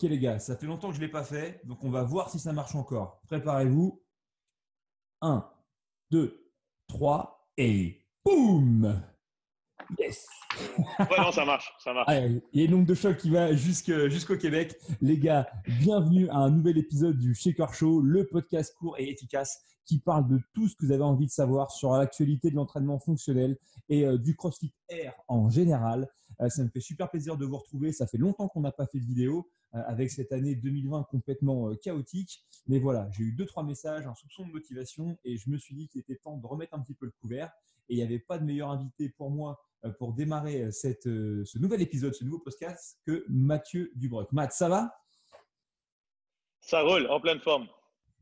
Ok les gars, ça fait longtemps que je ne l'ai pas fait, donc on va voir si ça marche encore. Préparez-vous. Un, 2, 3 et boum. Yes. Ouais, non, ça marche, ça marche. Allez, il y a une onde de choc qui va jusqu'au Québec. Les gars, bienvenue à un nouvel épisode du Shaker Show, le podcast court et efficace qui parle de tout ce que vous avez envie de savoir sur l'actualité de l'entraînement fonctionnel et du CrossFit Air en général. Ça me fait super plaisir de vous retrouver. Ça fait longtemps qu'on n'a pas fait de vidéo avec cette année 2020 complètement chaotique. Mais voilà, j'ai eu 2-3 messages, un soupçon de motivation et je me suis dit qu'il était temps de remettre un petit peu le couvert. Et il n'y avait pas de meilleur invité pour moi pour démarrer ce nouvel épisode, ce nouveau podcast que Mathieu Dubroc. Matt, ça va? Ça roule, en pleine forme.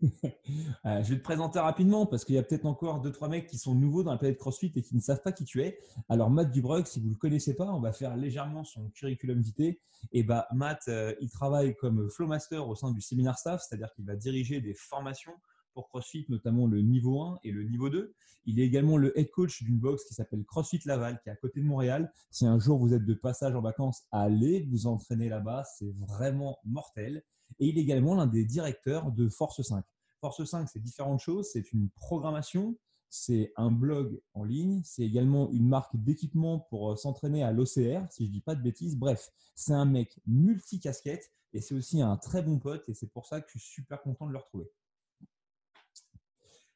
Je vais te présenter rapidement parce qu'il y a peut-être encore 2-3 mecs qui sont nouveaux dans la planète CrossFit et qui ne savent pas qui tu es. Alors Matt Dubroc, si vous ne le connaissez pas, on va faire légèrement son curriculum vitae. Et bah Matt, il travaille comme Flowmaster au sein du Seminar Staff, c'est-à-dire qu'il va diriger des formations pour CrossFit, notamment le niveau 1 et le niveau 2. Il est également le head coach d'une box qui s'appelle CrossFit Laval, qui est à côté de Montréal. Si un jour vous êtes de passage en vacances, allez vous entraîner là-bas, c'est vraiment mortel. Et il est également l'un des directeurs de Force 5. Force 5, c'est différentes choses. C'est une programmation, c'est un blog en ligne, c'est également une marque d'équipement pour s'entraîner à l'OCR, si je ne dis pas de bêtises. Bref, c'est un mec multicasquette et c'est aussi un très bon pote et c'est pour ça que je suis super content de le retrouver.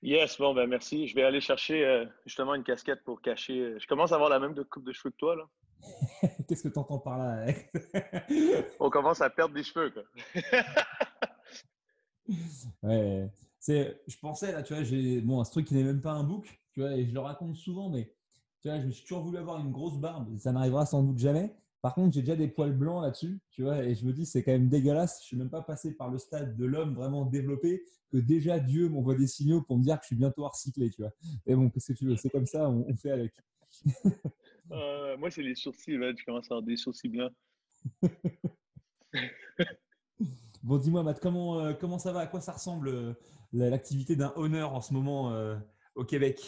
Yes, bon, ben merci. Je vais aller chercher justement une casquette pour cacher. Je commence à avoir la même coupe de cheveux que toi, là. Qu'est-ce que tu entends par là? On commence à perdre des cheveux, quoi. Ouais, je pensais là, tu vois, j'ai bon, un truc qui n'est même pas un book, tu vois, et je le raconte souvent, mais tu vois, je me suis toujours voulu avoir une grosse barbe, ça n'arrivera sans doute jamais. Par contre, j'ai déjà des poils blancs là-dessus, tu vois, et je me dis, c'est quand même dégueulasse. Je suis même pas passé par le stade de l'homme vraiment développé que déjà Dieu m'envoie des signaux pour me dire que je suis bientôt recyclé, tu vois. Et bon, qu'est-ce que tu veux, c'est comme ça, on fait avec. Moi, c'est les sourcils, là. Je commence à avoir des sourcils blancs. Bon, dis-moi, Matt, comment ça va? À quoi ça ressemble l'activité d'un honneur en ce moment au Québec?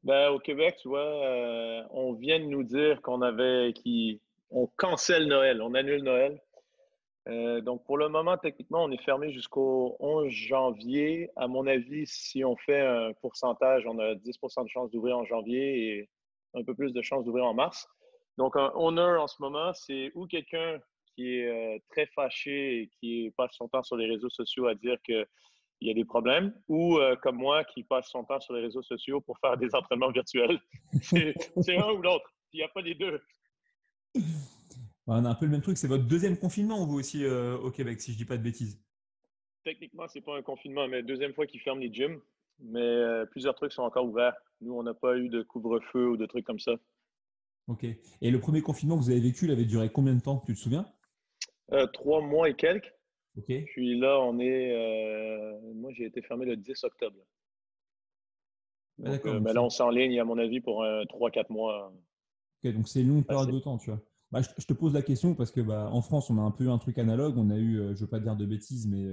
Ben, au Québec, tu vois, on vient de nous dire on cancelle Noël, on annule Noël. Donc, pour le moment, techniquement, on est fermé jusqu'au 11 janvier. À mon avis, si on fait un pourcentage, on a 10% de chance d'ouvrir en janvier et un peu plus de chance d'ouvrir en mars. Donc, un owner en ce moment, c'est ou quelqu'un qui est très fâché et qui passe son temps sur les réseaux sociaux à dire qu'il y a des problèmes, ou comme moi, qui passe son temps sur les réseaux sociaux pour faire des entraînements virtuels. C'est un ou l'autre. Il n'y a pas les deux. On a un peu le même truc. C'est votre deuxième confinement, vous aussi, au Québec, si je dis pas de bêtises. Techniquement, c'est pas un confinement, mais deuxième fois qu'ils ferment les gyms. Mais plusieurs trucs sont encore ouverts. Nous, on n'a pas eu de couvre-feu ou de trucs comme ça. Ok. Et le premier confinement que vous avez vécu, il avait duré combien de temps? Tu te souviens? 3 mois et quelques. Ok. Puis là, moi, j'ai été fermé le 10 octobre. Ouais, Donc, d'accord. Donc mais là, on s'enligne, à mon avis, pour 3-4 mois ok, donc c'est une longue période de passés. temps, tu vois. Bah, je te pose la question parce que bah, en France, on a un peu un truc analogue. On a eu, je veux pas dire de bêtises, mais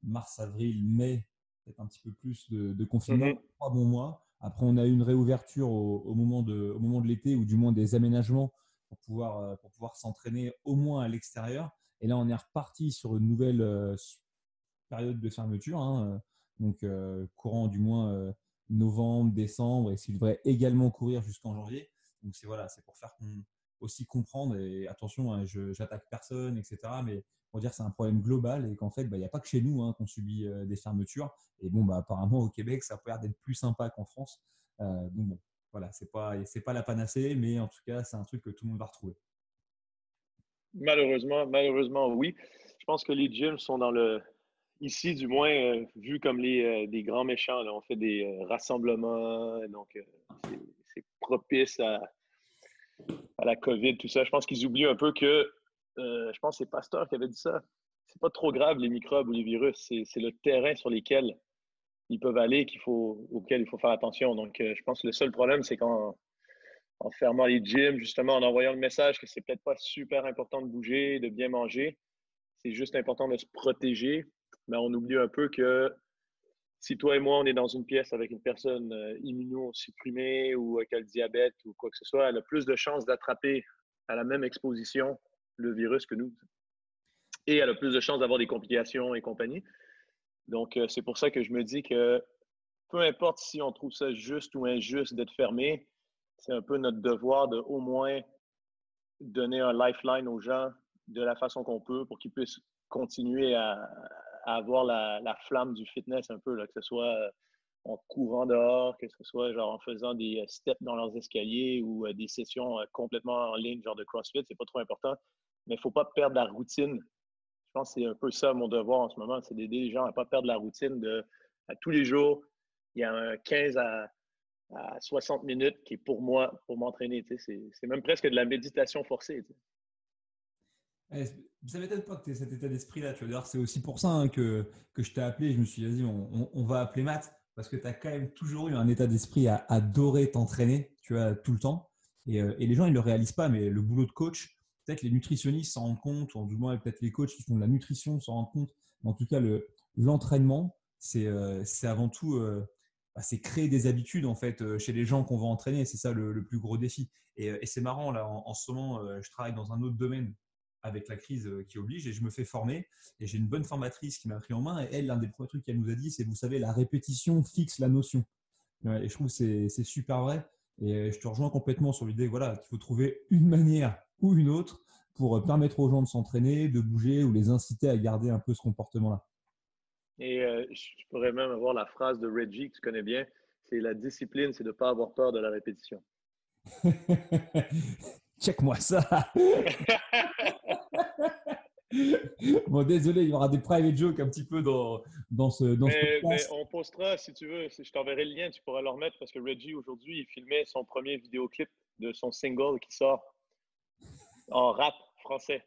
mars, avril, mai, peut-être un petit peu plus de confinement, Mhm. 3 bons mois. Après, on a eu une réouverture au moment de l'été ou du moins des aménagements pour pouvoir s'entraîner au moins à l'extérieur. Et là, on est reparti sur une nouvelle période de fermeture, hein, donc courant du moins novembre, décembre, et s'il devrait également courir jusqu'en janvier. Donc c'est voilà, c'est pour faire aussi comprendre, et attention, hein, j'attaque personne, etc. Mais pour dire que c'est un problème global et qu'en fait, bah, il n'y a pas que chez nous hein, qu'on subit des fermetures. Et bon, bah, apparemment au Québec, ça a l'air d'être plus sympa qu'en France. Donc bon, voilà, c'est pas la panacée, mais en tout cas, c'est un truc que tout le monde va retrouver. Malheureusement, oui. Je pense que les gyms sont ici, du moins, vus comme des grands méchants, là. On fait des rassemblements, donc c'est propice à la COVID, tout ça. Je pense qu'ils oublient un peu que, je pense que c'est Pasteur qui avait dit ça. C'est pas trop grave, les microbes ou les virus. C'est le terrain sur lequel ils peuvent aller auquel il faut faire attention. Donc, je pense que le seul problème, c'est en fermant les gyms, justement, en envoyant le message que c'est peut-être pas super important de bouger, de bien manger. C'est juste important de se protéger. Mais on oublie un peu que si toi et moi, on est dans une pièce avec une personne immunosupprimée ou qui a le diabète ou quoi que ce soit, elle a plus de chances d'attraper à la même exposition le virus que nous. et elle a plus de chances d'avoir des complications et compagnie. Donc, c'est pour ça que je me dis que peu importe si on trouve ça juste ou injuste d'être fermé, c'est un peu notre devoir de au moins donner un lifeline aux gens de la façon qu'on peut pour qu'ils puissent continuer à avoir la flamme du fitness un peu, là, que ce soit en courant dehors, que ce soit genre en faisant des steps dans leurs escaliers ou des sessions complètement en ligne, genre de CrossFit, c'est pas trop important. Mais il ne faut pas perdre la routine. Je pense que c'est un peu ça mon devoir en ce moment, c'est d'aider les gens à ne pas perdre la routine à tous les jours. Il y a un 15 à 60 minutes qui est pour moi, pour m'entraîner. C'est même presque de la méditation forcée. Ça m'étonne pas que tu aies cet état d'esprit-là. Tu vois, d'ailleurs, c'est aussi pour ça que je t'ai appelé. Je me suis dit, vas-y, on va appeler Matt parce que tu as quand même toujours eu un état d'esprit à adorer t'entraîner, tu vois, tout le temps. Et les gens, ils ne le réalisent pas, mais le boulot de coach, peut-être les nutritionnistes s'en rendent compte, ou du moins peut-être les coachs qui font de la nutrition s'en rendent compte. Mais en tout cas, l'entraînement, c'est avant tout, c'est créer des habitudes en fait chez les gens qu'on va entraîner. C'est ça le plus gros défi. Et c'est marrant, là, en ce moment, je travaille dans un autre domaine avec la crise qui oblige et je me fais former et j'ai une bonne formatrice qui m'a pris en main et elle, l'un des premiers trucs qu'elle nous a dit, c'est vous savez, la répétition fixe la notion. Ouais, et je trouve que c'est super vrai et je te rejoins complètement sur l'idée voilà, qu'il faut trouver une manière ou une autre pour permettre aux gens de s'entraîner, de bouger ou les inciter à garder un peu ce comportement-là. Et je pourrais même avoir la phrase de Reggie que tu connais bien, c'est la discipline, c'est de ne pas avoir peur de la répétition. Check-moi ça. Bon, désolé, il y aura des private jokes un petit peu dans ce Mais podcast. on postera, si tu veux, je t'enverrai le lien, tu pourras le remettre parce que Reggie, aujourd'hui, il filmait son premier vidéoclip de son single qui sort en rap français.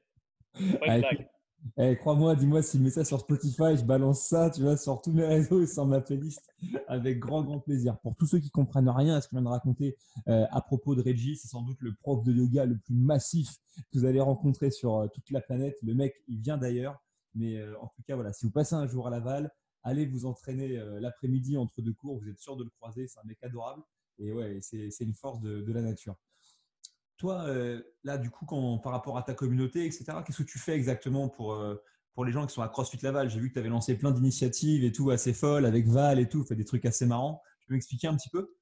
Pas une Ah, blague. crois-moi, dis-moi s'il met ça sur Spotify, je balance ça, tu vois, sur tous mes réseaux et sur ma playlist avec grand, grand plaisir. Pour tous ceux qui comprennent rien à ce que je viens de raconter à propos de Reggie, c'est sans doute le prof de yoga le plus massif que vous allez rencontrer sur toute la planète. Le mec, il vient d'ailleurs. Mais en tout cas, voilà, si vous passez un jour à Laval, allez vous entraîner l'après-midi entre deux cours, vous êtes sûr de le croiser, c'est un mec adorable. Et ouais, c'est une force de la nature. Toi, là, du coup, par rapport à ta communauté, etc., qu'est-ce que tu fais exactement pour les gens qui sont à CrossFit Laval? J'ai vu que tu avais lancé plein d'initiatives et tout, assez folles, avec Val et tout, fait des trucs assez marrants. Tu peux m'expliquer un petit peu?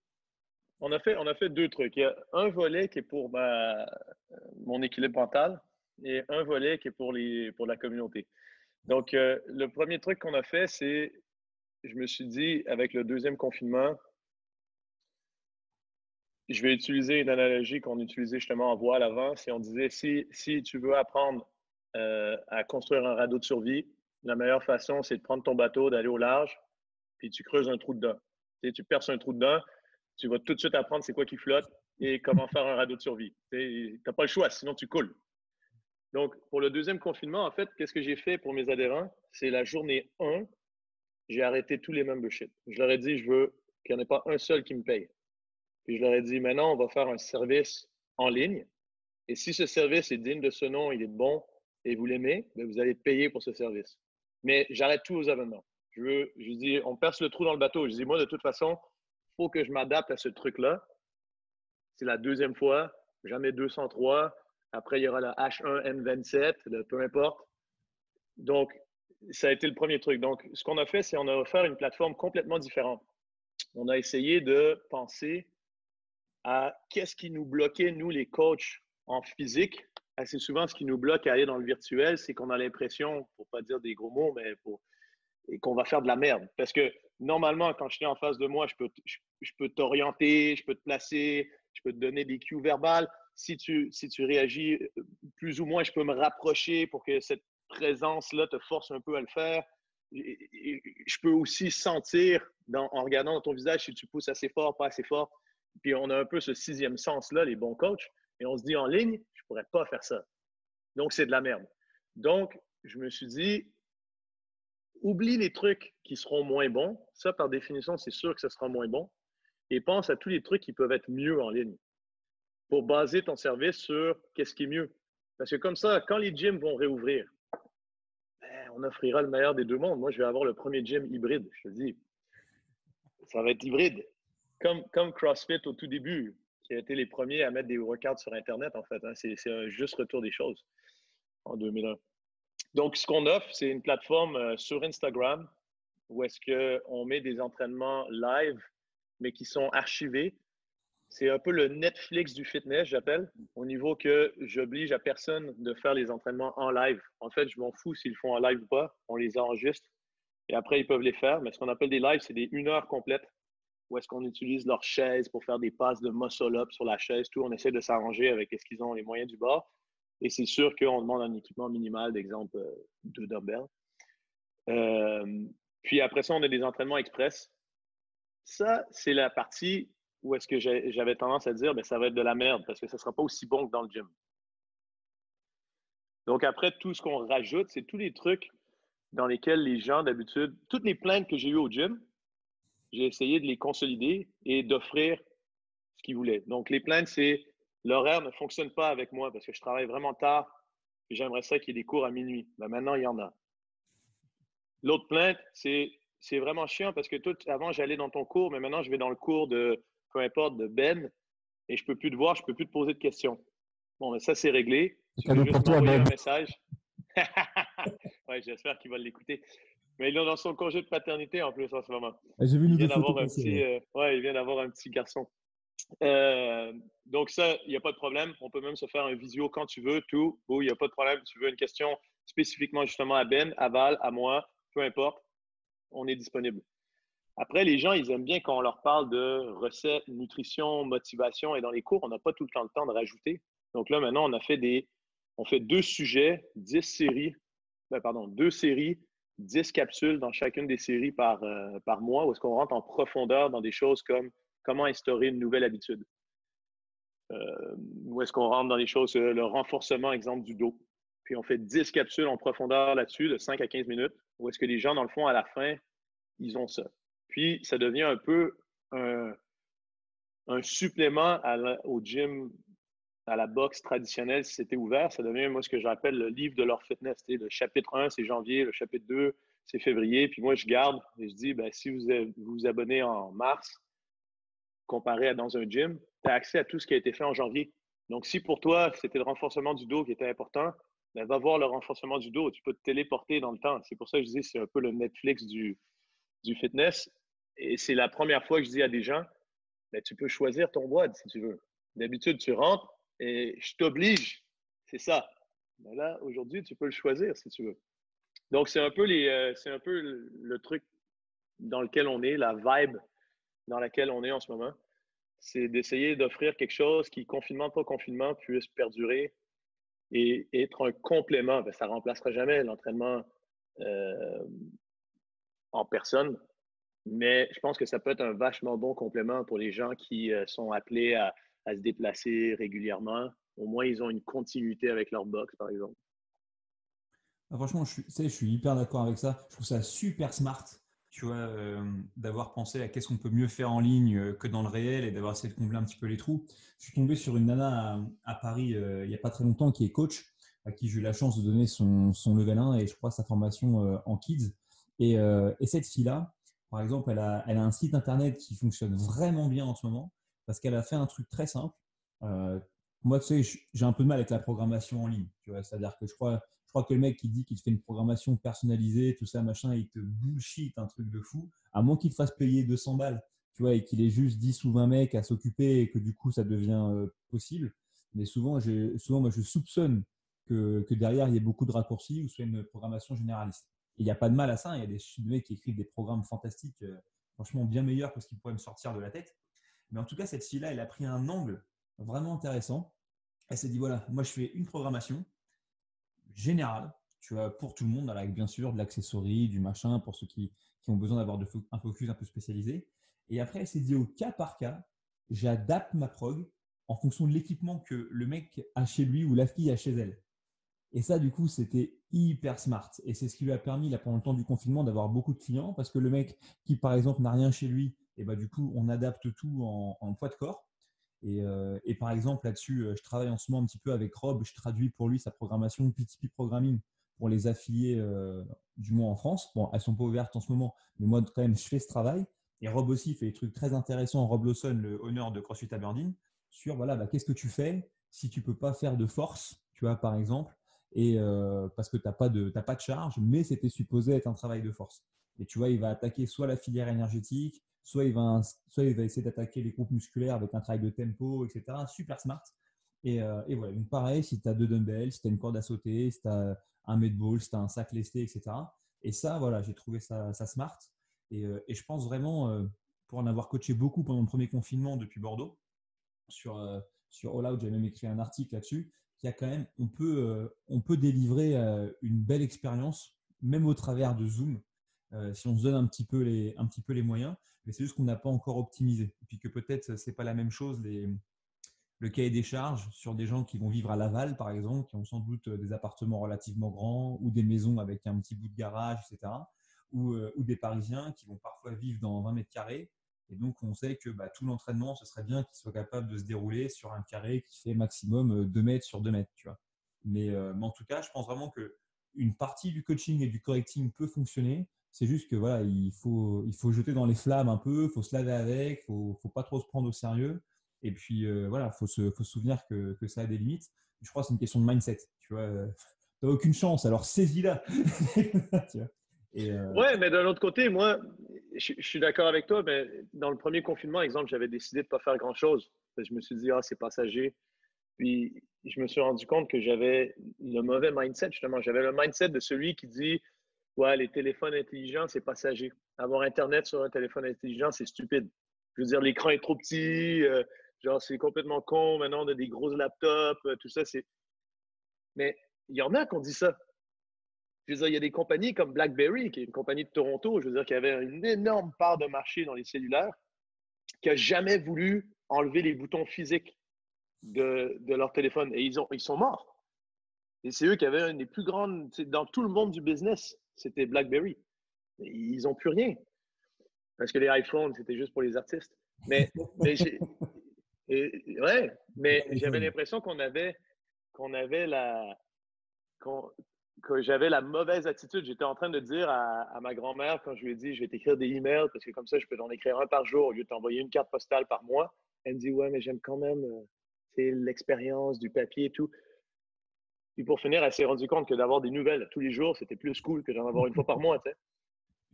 On a fait deux trucs. Il y a un volet qui est pour mon équilibre mental et un volet qui est pour la communauté. Donc, le premier truc qu'on a fait, c'est, je me suis dit, avec le deuxième confinement, je vais utiliser une analogie qu'on utilisait justement en voile avant. Si on disait, si tu veux apprendre à construire un radeau de survie, la meilleure façon, c'est de prendre ton bateau, d'aller au large, puis tu creuses un trou dedans. Tu perces un trou dedans, tu vas tout de suite apprendre c'est quoi qui flotte et comment faire un radeau de survie. Tu n'as pas le choix, sinon tu coules. Donc, pour le deuxième confinement, en fait, qu'est-ce que j'ai fait pour mes adhérents? C'est la journée 1, j'ai arrêté tous les memberships. Je leur ai dit, je veux qu'il n'y en ait pas un seul qui me paye. Puis je leur ai dit, maintenant, on va faire un service en ligne. Et si ce service est digne de ce nom, il est bon et vous l'aimez, bien, vous allez payer pour ce service. Mais j'arrête tous vos abonnements. Je dis, on perce le trou dans le bateau. Je dis, moi, de toute façon, il faut que je m'adapte à ce truc-là. C'est la deuxième fois, jamais 203. Après, il y aura la H1N27, peu importe. Donc, ça a été le premier truc. Donc, ce qu'on a fait, c'est qu'on a offert une plateforme complètement différente. On a essayé de penser à qu'est-ce qui nous bloquait, nous, les coachs en physique. Assez souvent, ce qui nous bloque à aller dans le virtuel, c'est qu'on a l'impression, pour pas dire des gros mots, mais qu'on va faire de la merde. Parce que normalement, quand je suis en face de moi, je peux t'orienter, je peux te placer, je peux te donner des cues verbales. Si tu réagis plus ou moins, je peux me rapprocher pour que cette présence-là te force un peu à le faire. Je peux aussi sentir, en regardant dans ton visage, si tu pousses assez fort, pas assez fort. Puis on a un peu ce sixième sens-là, les bons coachs. Et on se dit en ligne, je ne pourrais pas faire ça. Donc, c'est de la merde. Donc, je me suis dit, oublie les trucs qui seront moins bons. Ça, par définition, c'est sûr que ce sera moins bon. Et pense à tous les trucs qui peuvent être mieux en ligne pour baser ton service sur qu'est-ce qui est mieux. Parce que comme ça, quand les gyms vont réouvrir, ben, on offrira le meilleur des deux mondes. Moi, je vais avoir le premier gym hybride, je te dis. Ça va être hybride. Comme CrossFit au tout début, qui a été les premiers à mettre des workouts sur Internet, en fait. Hein. C'est un juste retour des choses en 2001. Donc, ce qu'on offre, c'est une plateforme sur Instagram où est-ce qu'on met des entraînements live, mais qui sont archivés. C'est un peu le Netflix du fitness, j'appelle, au niveau que j'oblige à personne de faire les entraînements en live. En fait, je m'en fous s'ils le font en live ou pas. On les enregistre et après, ils peuvent les faire. Mais ce qu'on appelle des lives, c'est des 1 heure complète où est-ce qu'on utilise leur chaise pour faire des passes de muscle-up sur la chaise, tout. On essaie de s'arranger avec ce qu'ils ont les moyens du bord. Et c'est sûr qu'on demande un équipement minimal, d'exemple, 2 dumbbells. Puis après ça, on a des entraînements express. Ça, c'est la partie où est-ce que j'avais tendance à dire, ben, ça va être de la merde parce que ça ne sera pas aussi bon que dans le gym. Donc après, tout ce qu'on rajoute, c'est tous les trucs dans lesquels les gens, d'habitude, toutes les plaintes que j'ai eues au gym, j'ai essayé de les consolider et d'offrir ce qu'ils voulaient. Donc les plaintes, c'est l'horaire ne fonctionne pas avec moi parce que je travaille vraiment tard et j'aimerais ça qu'il y ait des cours à minuit. Ben, maintenant, il y en a. L'autre plainte, c'est vraiment chiant parce que tout, avant, j'allais dans ton cours, mais maintenant, je vais dans le cours de, peu importe, de Ben, et je ne peux plus te voir, je ne peux plus te poser de questions. Bon, mais ça, c'est réglé. C'est Tu veux cadeau pour juste toi, m'envoyer Ben. un message. Ouais, j'espère qu'il va l'écouter. Mais il est dans son congé de paternité en plus en ce moment. J'ai vu Il nous vient deux photos d'avoir un passer. petit, Ouais. il vient d'avoir un petit garçon. Donc ça, il n'y a pas de problème. On peut même se faire un visio quand tu veux, tout. Il n'y a pas de problème. Tu veux une question spécifiquement justement à Ben, à Val, à moi, peu importe, on est disponible. Après, les gens, ils aiment bien quand on leur parle de recettes, nutrition, motivation. Et dans les cours, on n'a pas tout le temps de rajouter. Donc là, maintenant, on fait 2 sujets, 10 séries, 2 séries, 10 capsules dans chacune des séries par mois, où est-ce qu'on rentre en profondeur dans des choses comme comment instaurer une nouvelle habitude. Où est-ce qu'on rentre dans des choses, le renforcement, exemple, du dos. Puis on fait 10 capsules en profondeur là-dessus, de 5 à 15 minutes, où est-ce que les gens, dans le fond, à la fin, ils ont ça. Puis ça devient un peu un supplément au gym, à la boxe traditionnelle, si c'était ouvert. Ça devient, moi, ce que j'appelle le livre de leur fitness. Le chapitre 1, c'est janvier, le chapitre 2, c'est février. Puis moi, je garde et je dis, ben, si vous vous abonnez en mars, comparé à dans un gym, tu as accès à tout ce qui a été fait en janvier. Donc, si pour toi, c'était le renforcement du dos qui était important, ben, va voir le renforcement du dos. Tu peux te téléporter dans le temps. C'est pour ça que je dis c'est un peu le Netflix du fitness. Et c'est la première fois que je dis à des gens, ben, tu peux choisir ton WOD si tu veux. D'habitude, tu rentres et je t'oblige. C'est ça. Mais là, aujourd'hui, tu peux le choisir si tu veux. Donc, c'est un peu le truc dans lequel on est, la vibe dans laquelle on est en ce moment. C'est d'essayer d'offrir quelque chose qui, confinement, pas confinement, puisse perdurer et être un complément. Ben, ça ne remplacera jamais l'entraînement euh, en personne, mais je pense que ça peut être un vachement bon complément pour les gens qui sont appelés à se déplacer régulièrement. Au moins, ils ont une continuité avec leur box, par exemple. Ah, franchement, je suis hyper d'accord avec ça. Je trouve ça super smart, tu vois, d'avoir pensé à qu'est-ce qu'on peut mieux faire en ligne que dans le réel et d'avoir essayé de combler un petit peu les trous. Je suis tombé sur une nana à Paris il n'y a pas très longtemps qui est coach, à qui j'ai eu la chance de donner son level 1 et je crois sa formation en kids. Et cette fille-là, par exemple, elle a un site internet qui fonctionne vraiment bien en ce moment parce qu'elle a fait un truc très simple. Euh, Moi, tu sais, j'ai un peu de mal avec la programmation en ligne. Tu vois, c'est-à-dire que je crois que le mec qui dit qu'il te fait une programmation personnalisée, tout ça, machin, il te bullshit un truc de fou, à moins qu'il te fasse payer 200 balles, tu vois, et qu'il ait juste 10 ou 20 mecs à s'occuper et que du coup, ça devient possible. Mais souvent, moi, je soupçonne que derrière, il y ait beaucoup de raccourcis ou soit une programmation généraliste. Et il n'y a pas de mal à ça. Il y a des mecs qui écrivent des programmes fantastiques, franchement bien meilleurs que ce qu'ils pourraient me sortir de la tête. Mais en tout cas, cette fille-là, elle a pris un angle vraiment intéressant. Elle s'est dit, voilà, moi, je fais une programmation générale, tu vois, pour tout le monde, avec bien sûr de l'accessorie, du machin, pour ceux qui ont besoin d'avoir un focus un peu spécialisé. Et après, elle s'est dit au cas par cas, j'adapte ma prog en fonction de l'équipement que le mec a chez lui ou la fille a chez elle. Et ça, du coup, c'était hyper smart. Et c'est ce qui lui a permis, là, pendant le temps du confinement, d'avoir beaucoup de clients parce que le mec qui, par exemple, n'a rien chez lui, et bah, du coup, on adapte tout en poids de corps. Et par exemple, là-dessus, je travaille en ce moment un petit peu avec Rob. Je traduis pour lui sa programmation PTP Programming pour les affiliés, du moins en France. Bon, elles ne sont pas ouvertes en ce moment, mais moi, quand même, je fais ce travail. Et Rob aussi fait des trucs très intéressants. Rob Lawson, le honneur de CrossFit Aberdeen, sur voilà, bah, qu'est-ce que tu fais si tu ne peux pas faire de force, tu vois, par exemple. et parce que tu n'as pas de charge, mais c'était supposé être un travail de force. Et tu vois, il va attaquer soit la filière énergétique, soit il va essayer d'attaquer les groupes musculaires avec un travail de tempo, etc. Super smart. Et voilà, donc pareil, si tu as 2 dumbbells, si tu as une corde à sauter, si tu as un med ball, si tu as un sac lesté, etc. Et ça, voilà, j'ai trouvé ça smart. Et je pense vraiment, pour en avoir coaché beaucoup pendant le premier confinement depuis Bordeaux, sur All Out, j'ai même écrit un article là-dessus, qu'il y a quand même, on peut délivrer une belle expérience, même au travers de Zoom, si on se donne un petit peu les moyens. Mais c'est juste qu'on n'a pas encore optimisé. Et puis que peut-être ce n'est pas la même chose, le cahier des charges sur des gens qui vont vivre à Laval, par exemple, qui ont sans doute des appartements relativement grands ou des maisons avec un petit bout de garage, etc. Ou des Parisiens qui vont parfois vivre dans 20 mètres carrés. Et donc, on sait que tout l'entraînement, ce serait bien qu'il soit capable de se dérouler sur un carré qui fait maximum 2 mètres sur 2 mètres. Tu vois. Mais en tout cas, je pense vraiment qu'une partie du coaching et du correcting peut fonctionner. C'est juste que voilà, il faut jeter dans les flammes un peu, il faut se laver avec, il ne faut pas trop se prendre au sérieux. Et puis voilà, faut se souvenir que ça a des limites. Je crois que c'est une question de mindset. Tu vois, t'as aucune chance, alors saisis-la. Tu vois. Ouais, mais d'un autre côté, moi, je suis d'accord avec toi, mais dans le premier confinement, exemple, j'avais décidé de ne pas faire grand-chose. Je me suis dit, ah, c'est passager. Puis, je me suis rendu compte que j'avais le mauvais mindset, justement. J'avais le mindset de celui qui dit, ouais, les téléphones intelligents, c'est passager. Avoir Internet sur un téléphone intelligent, c'est stupide. Je veux dire, l'écran est trop petit, genre, c'est complètement con. Maintenant, on a des gros laptops, tout ça, c'est. Mais il y en a qui ont dit ça. Je veux dire, il y a des compagnies comme BlackBerry, qui est une compagnie de Toronto, je veux dire, qui avait une énorme part de marché dans les cellulaires, qui n'a jamais voulu enlever les boutons physiques de leur téléphone. Et ils sont morts. Et c'est eux qui avaient une des plus grandes, dans tout le monde du business, c'était BlackBerry. Et ils n'ont plus rien. Parce que les iPhones, c'était juste pour les artistes. Mais ouais, mais j'avais l'impression qu'on avait que j'avais la mauvaise attitude. J'étais en train de dire à ma grand-mère quand je lui ai dit, je vais t'écrire des emails parce que comme ça, je peux en écrire un par jour au lieu de t'envoyer une carte postale par mois. Elle me dit, ouais, mais j'aime quand même l'expérience du papier et tout. Puis pour finir, elle s'est rendue compte que d'avoir des nouvelles tous les jours, c'était plus cool que d'en avoir une fois par mois. Tu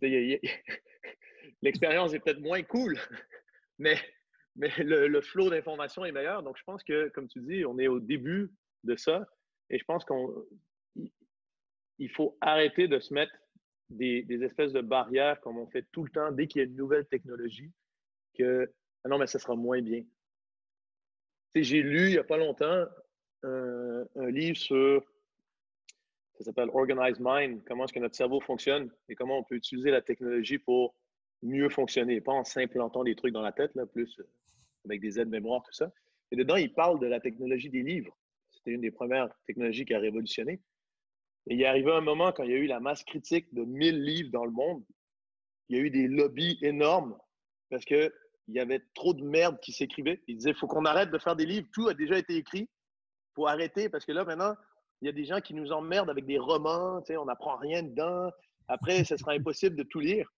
sais. L'expérience est peut-être moins cool, mais, mais le flow d'informations est meilleur. Donc, je pense que, comme tu dis, on est au début de ça. Et je pense qu'il faut arrêter de se mettre des espèces de barrières comme on fait tout le temps dès qu'il y a une nouvelle technologie, que ah non, mais ça sera moins bien. Tu sais, j'ai lu il n'y a pas longtemps un livre sur, ça s'appelle Organized Mind, comment est-ce que notre cerveau fonctionne et comment on peut utiliser la technologie pour mieux fonctionner, pas en s'implantant des trucs dans la tête, là, plus avec des aides mémoire, tout ça. Et dedans, il parle de la technologie des livres. C'était une des premières technologies qui a révolutionné. Et il est arrivé un moment quand il y a eu la masse critique de 1000 livres dans le monde, il y a eu des lobbies énormes parce qu'il y avait trop de merde qui s'écrivait. Il disait, il faut qu'on arrête de faire des livres, tout a déjà été écrit, il faut arrêter parce que là, maintenant, il y a des gens qui nous emmerdent avec des romans, on n'apprend rien dedans. Après, ce sera impossible de tout lire.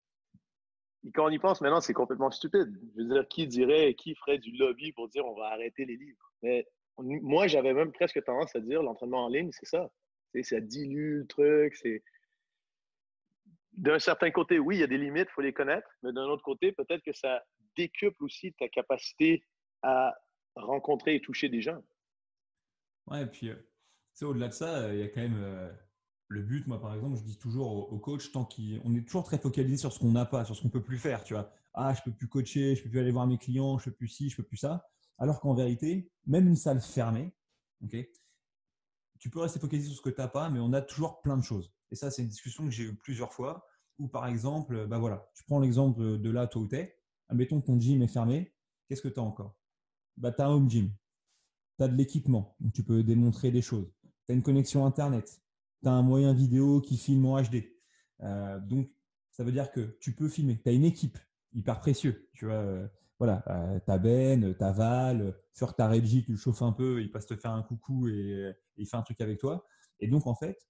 Et quand on y pense maintenant, c'est complètement stupide. Je veux dire, qui dirait, qui ferait du lobby pour dire on va arrêter les livres? Mais moi, j'avais même presque tendance à dire l'entraînement en ligne, c'est ça. Ça dilue le truc. D'un certain côté, oui, il y a des limites, il faut les connaître, mais d'un autre côté, peut-être que ça décuple aussi ta capacité à rencontrer et toucher des gens. Ouais, et puis, au-delà de ça, il y a quand même le but. Moi, par exemple, je dis toujours aux coachs, on est toujours très focalisé sur ce qu'on n'a pas, sur ce qu'on peut plus faire. Tu vois, ah, je peux plus coacher, je peux plus aller voir mes clients, je peux plus ci, je peux plus ça. Alors qu'en vérité, même une salle fermée, ok, tu peux rester focalisé sur ce que tu n'as pas, mais on a toujours plein de choses. Et ça, c'est une discussion que j'ai eue plusieurs fois. Où par exemple, voilà, tu prends l'exemple de là, toi où tu es. Admettons que ton gym est fermé. Qu'est-ce que tu as encore? Tu as un home gym. Tu as de l'équipement, donc tu peux démontrer des choses. Tu as une connexion Internet. Tu as un moyen vidéo qui filme en HD. Donc, ça veut dire que tu peux filmer. Tu as une équipe, hyper précieux. Tu vois, voilà, tu as Ben, tu as Val, sur ta régie, tu le chauffes un peu, il passe te faire un coucou et il fait un truc avec toi. Et donc, en fait,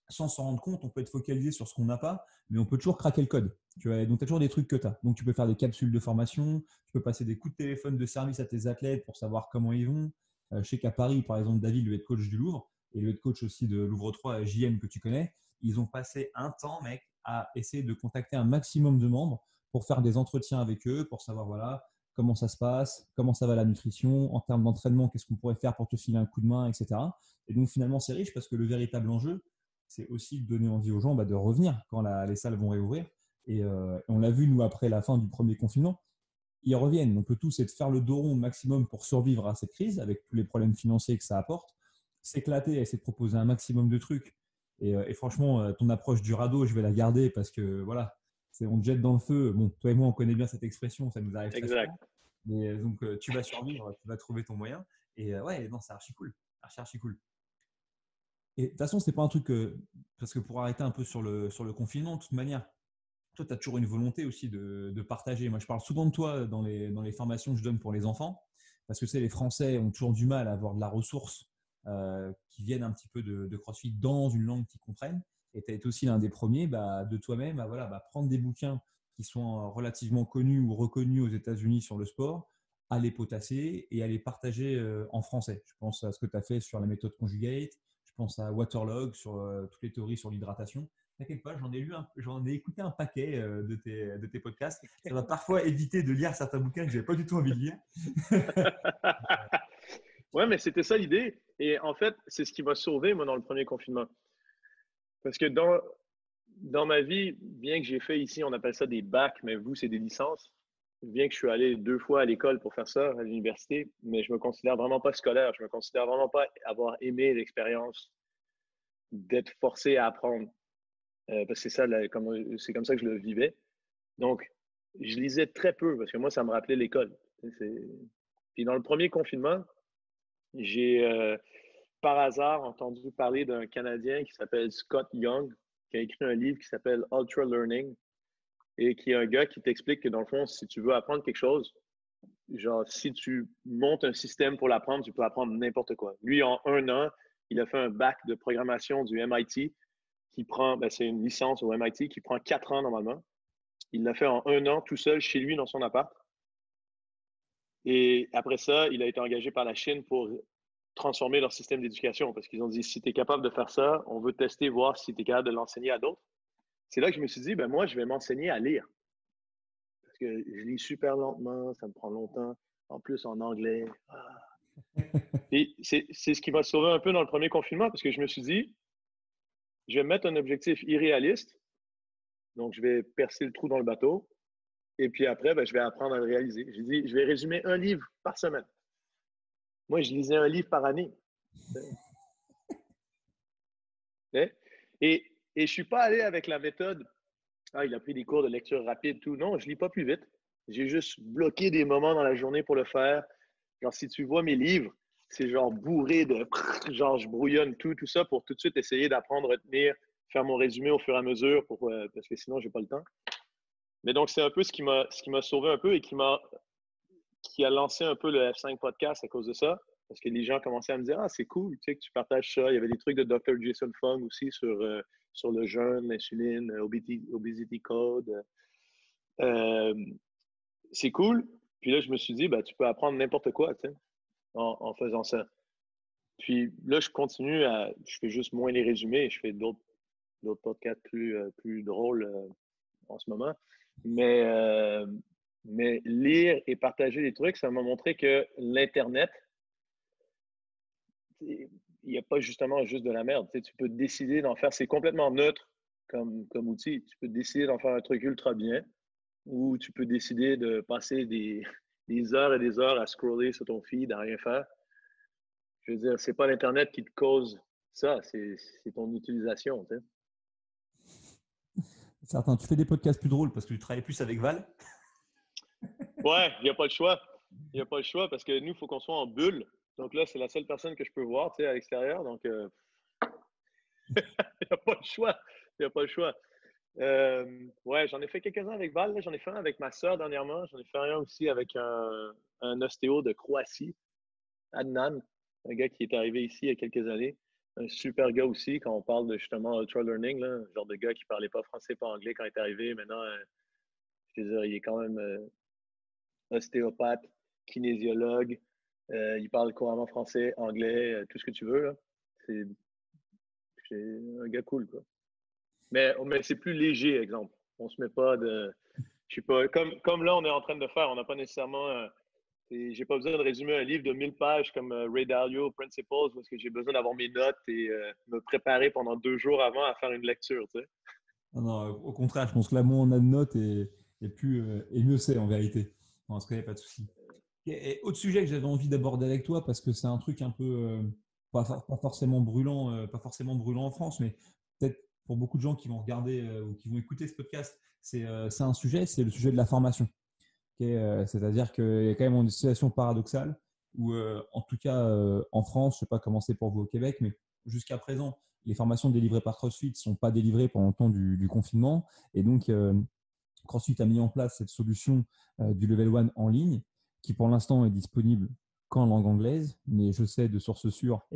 sans s'en rendre compte, on peut être focalisé sur ce qu'on n'a pas, mais on peut toujours craquer le code. Tu vois, donc, tu as toujours des trucs que tu as. Donc, tu peux faire des capsules de formation, tu peux passer des coups de téléphone de service à tes athlètes pour savoir comment ils vont. Je sais qu'à Paris, par exemple, David, le head coach du Louvre, et le head coach aussi de Louvre 3, JM, que tu connais, ils ont passé un temps, mec, à essayer de contacter un maximum de membres pour faire des entretiens avec eux, pour savoir voilà, comment ça se passe, comment ça va la nutrition, en termes d'entraînement, qu'est-ce qu'on pourrait faire pour te filer un coup de main, etc. Et donc finalement, c'est riche parce que le véritable enjeu, c'est aussi de donner envie aux gens de revenir quand les salles vont réouvrir. Et on l'a vu, nous, après la fin du premier confinement, ils reviennent. Donc le tout, c'est de faire le dos rond au maximum pour survivre à cette crise, avec tous les problèmes financiers que ça apporte, s'éclater, essayer de proposer un maximum de trucs. Et franchement, ton approche du radeau, je vais la garder parce que voilà, on te jette dans le feu. Bon, toi et moi, on connaît bien cette expression, ça nous arrive très souvent. Exact. Mais donc, tu vas survivre, tu vas trouver ton moyen. Et ouais, non, c'est archi cool. Archi cool. Et de toute façon, c'est pas un truc parce que pour arrêter un peu sur le confinement, de toute manière, toi, tu as toujours une volonté aussi de partager. Moi, je parle souvent de toi dans les formations que je donne pour les enfants, parce que les Français ont toujours du mal à avoir de la ressource qui vienne un petit peu de CrossFit dans une langue qu'ils comprennent. Et tu as été aussi l'un des premiers de toi-même à prendre des bouquins qui sont relativement connus ou reconnus aux États-Unis sur le sport, à les potasser et à les partager en français. Je pense à ce que tu as fait sur la méthode Conjugate, je pense à Waterlog sur toutes les théories sur l'hydratation. T'inquiète pas, j'en ai écouté un paquet de tes podcasts. Ça va parfois éviter de lire certains bouquins que j'avais pas du tout envie de lire. Ouais, mais c'était ça l'idée. Et en fait, c'est ce qui m'a sauvé, moi, dans le premier confinement. Parce que dans ma vie, bien que j'ai fait ici, on appelle ça des bacs, mais vous, c'est des licences. Bien que je suis allé 2 fois à l'école pour faire ça, à l'université, mais je me considère vraiment pas scolaire. Je me considère vraiment pas avoir aimé l'expérience d'être forcé à apprendre. Parce que c'est comme ça que je le vivais. Donc, je lisais très peu parce que moi, ça me rappelait l'école. Puis dans le premier confinement, j'ai par hasard entendu parler d'un Canadien qui s'appelle Scott Young, qui a écrit un livre qui s'appelle Ultra Learning et qui est un gars qui t'explique que dans le fond, si tu veux apprendre quelque chose, genre si tu montes un système pour l'apprendre, tu peux apprendre n'importe quoi. Lui, en 1 an, il a fait un bac de programmation du MIT c'est une licence au MIT qui prend 4 ans normalement. Il l'a fait en 1 an tout seul chez lui dans son appart. Et après ça, il a été engagé par la Chine pour transformer leur système d'éducation parce qu'ils ont dit si tu es capable de faire ça, on veut tester, voir si tu es capable de l'enseigner à d'autres. C'est là que je me suis dit, ben moi, je vais m'enseigner à lire. Parce que je lis super lentement, ça me prend longtemps. En plus, en anglais. Et c'est ce qui m'a sauvé un peu dans le premier confinement parce que je me suis dit, je vais me mettre un objectif irréaliste. Donc, je vais percer le trou dans le bateau. Et puis après, ben, je vais apprendre à le réaliser. J'ai dit, je vais résumer un livre par semaine. Moi, je lisais un livre par année. Et, et je ne suis pas allé avec la méthode, ah, il a pris des cours de lecture rapide, tout. Non, je ne lis pas plus vite. J'ai juste bloqué des moments dans la journée pour le faire. Genre, si tu vois mes livres, c'est genre bourré de, genre, je brouillonne tout ça pour tout de suite essayer d'apprendre, retenir, faire mon résumé au fur et à mesure parce que sinon, je n'ai pas le temps. Mais donc, c'est un peu ce qui m'a sauvé un peu et qui a lancé un peu le F5 podcast à cause de ça. Parce que les gens commençaient à me dire, ah, c'est cool, tu sais, que tu partages ça. Il y avait des trucs de Dr. Jason Fung aussi sur le jeûne, l'insuline, obesity code. Euh, c'est cool. Puis là, je me suis dit, ben, tu peux apprendre n'importe quoi, tu sais, en faisant ça. Puis là, je fais juste moins les résumés. Je fais d'autres podcasts plus drôles en ce moment. Mais lire et partager des trucs, ça m'a montré que l'Internet, il n'y a pas justement juste de la merde. Tu sais, tu peux décider d'en faire, c'est complètement neutre comme outil. Tu peux décider d'en faire un truc ultra bien ou tu peux décider de passer des heures et des heures à scroller sur ton feed, à rien faire. Je veux dire, c'est pas l'Internet qui te cause ça, c'est ton utilisation. Tu sais. Certain, tu fais des podcasts plus drôles parce que tu travailles plus avec Val. Ouais, il n'y a pas le choix. Il n'y a pas le choix parce que nous, il faut qu'on soit en bulle. Donc là, c'est la seule personne que je peux voir, tu sais, à l'extérieur. Donc, il n'y a pas le choix. Il n'y a pas le choix. Ouais, j'en ai fait quelques-uns avec Val. J'en ai fait un avec ma soeur dernièrement. J'en ai fait un aussi avec un ostéo de Croatie, Adnan, un gars qui est arrivé ici il y a quelques années. Un super gars aussi, quand on parle de justement ultra learning, là, un genre de gars qui ne parlait pas français, pas anglais quand il est arrivé. Maintenant, je veux dire, il est quand même ostéopathe, kinésiologue. Il parle couramment français, anglais, tout ce que tu veux. Là. C'est un gars cool, quoi. Mais c'est plus léger, exemple. On se met pas de. Je sais pas. Comme là, on est en train de faire, on n'a pas nécessairement. J'ai pas besoin de résumer un livre de 1000 pages comme Ray Dalio, Principles, parce que j'ai besoin d'avoir mes notes et me préparer pendant 2 jours avant à faire une lecture, tu sais. Non, non, au contraire, je pense que là, moins on a de notes et mieux c'est en vérité. Non, ce n'est pas de souci. Et autre sujet que j'avais envie d'aborder avec toi, parce que c'est un truc un peu pas forcément brûlant, pas forcément brûlant en France, mais peut-être pour beaucoup de gens qui vont regarder ou qui vont écouter ce podcast, c'est un sujet, c'est le sujet de la formation. C'est-à-dire qu'il y a quand même une situation paradoxale où, en tout cas en France, je ne sais pas comment c'est pour vous au Québec, mais jusqu'à présent, les formations délivrées par CrossFit ne sont pas délivrées pendant le temps du confinement. Et donc, CrossFit a mis en place cette solution du Level 1 en ligne qui pour l'instant est disponible qu'en langue anglaise, mais je sais de sources sûres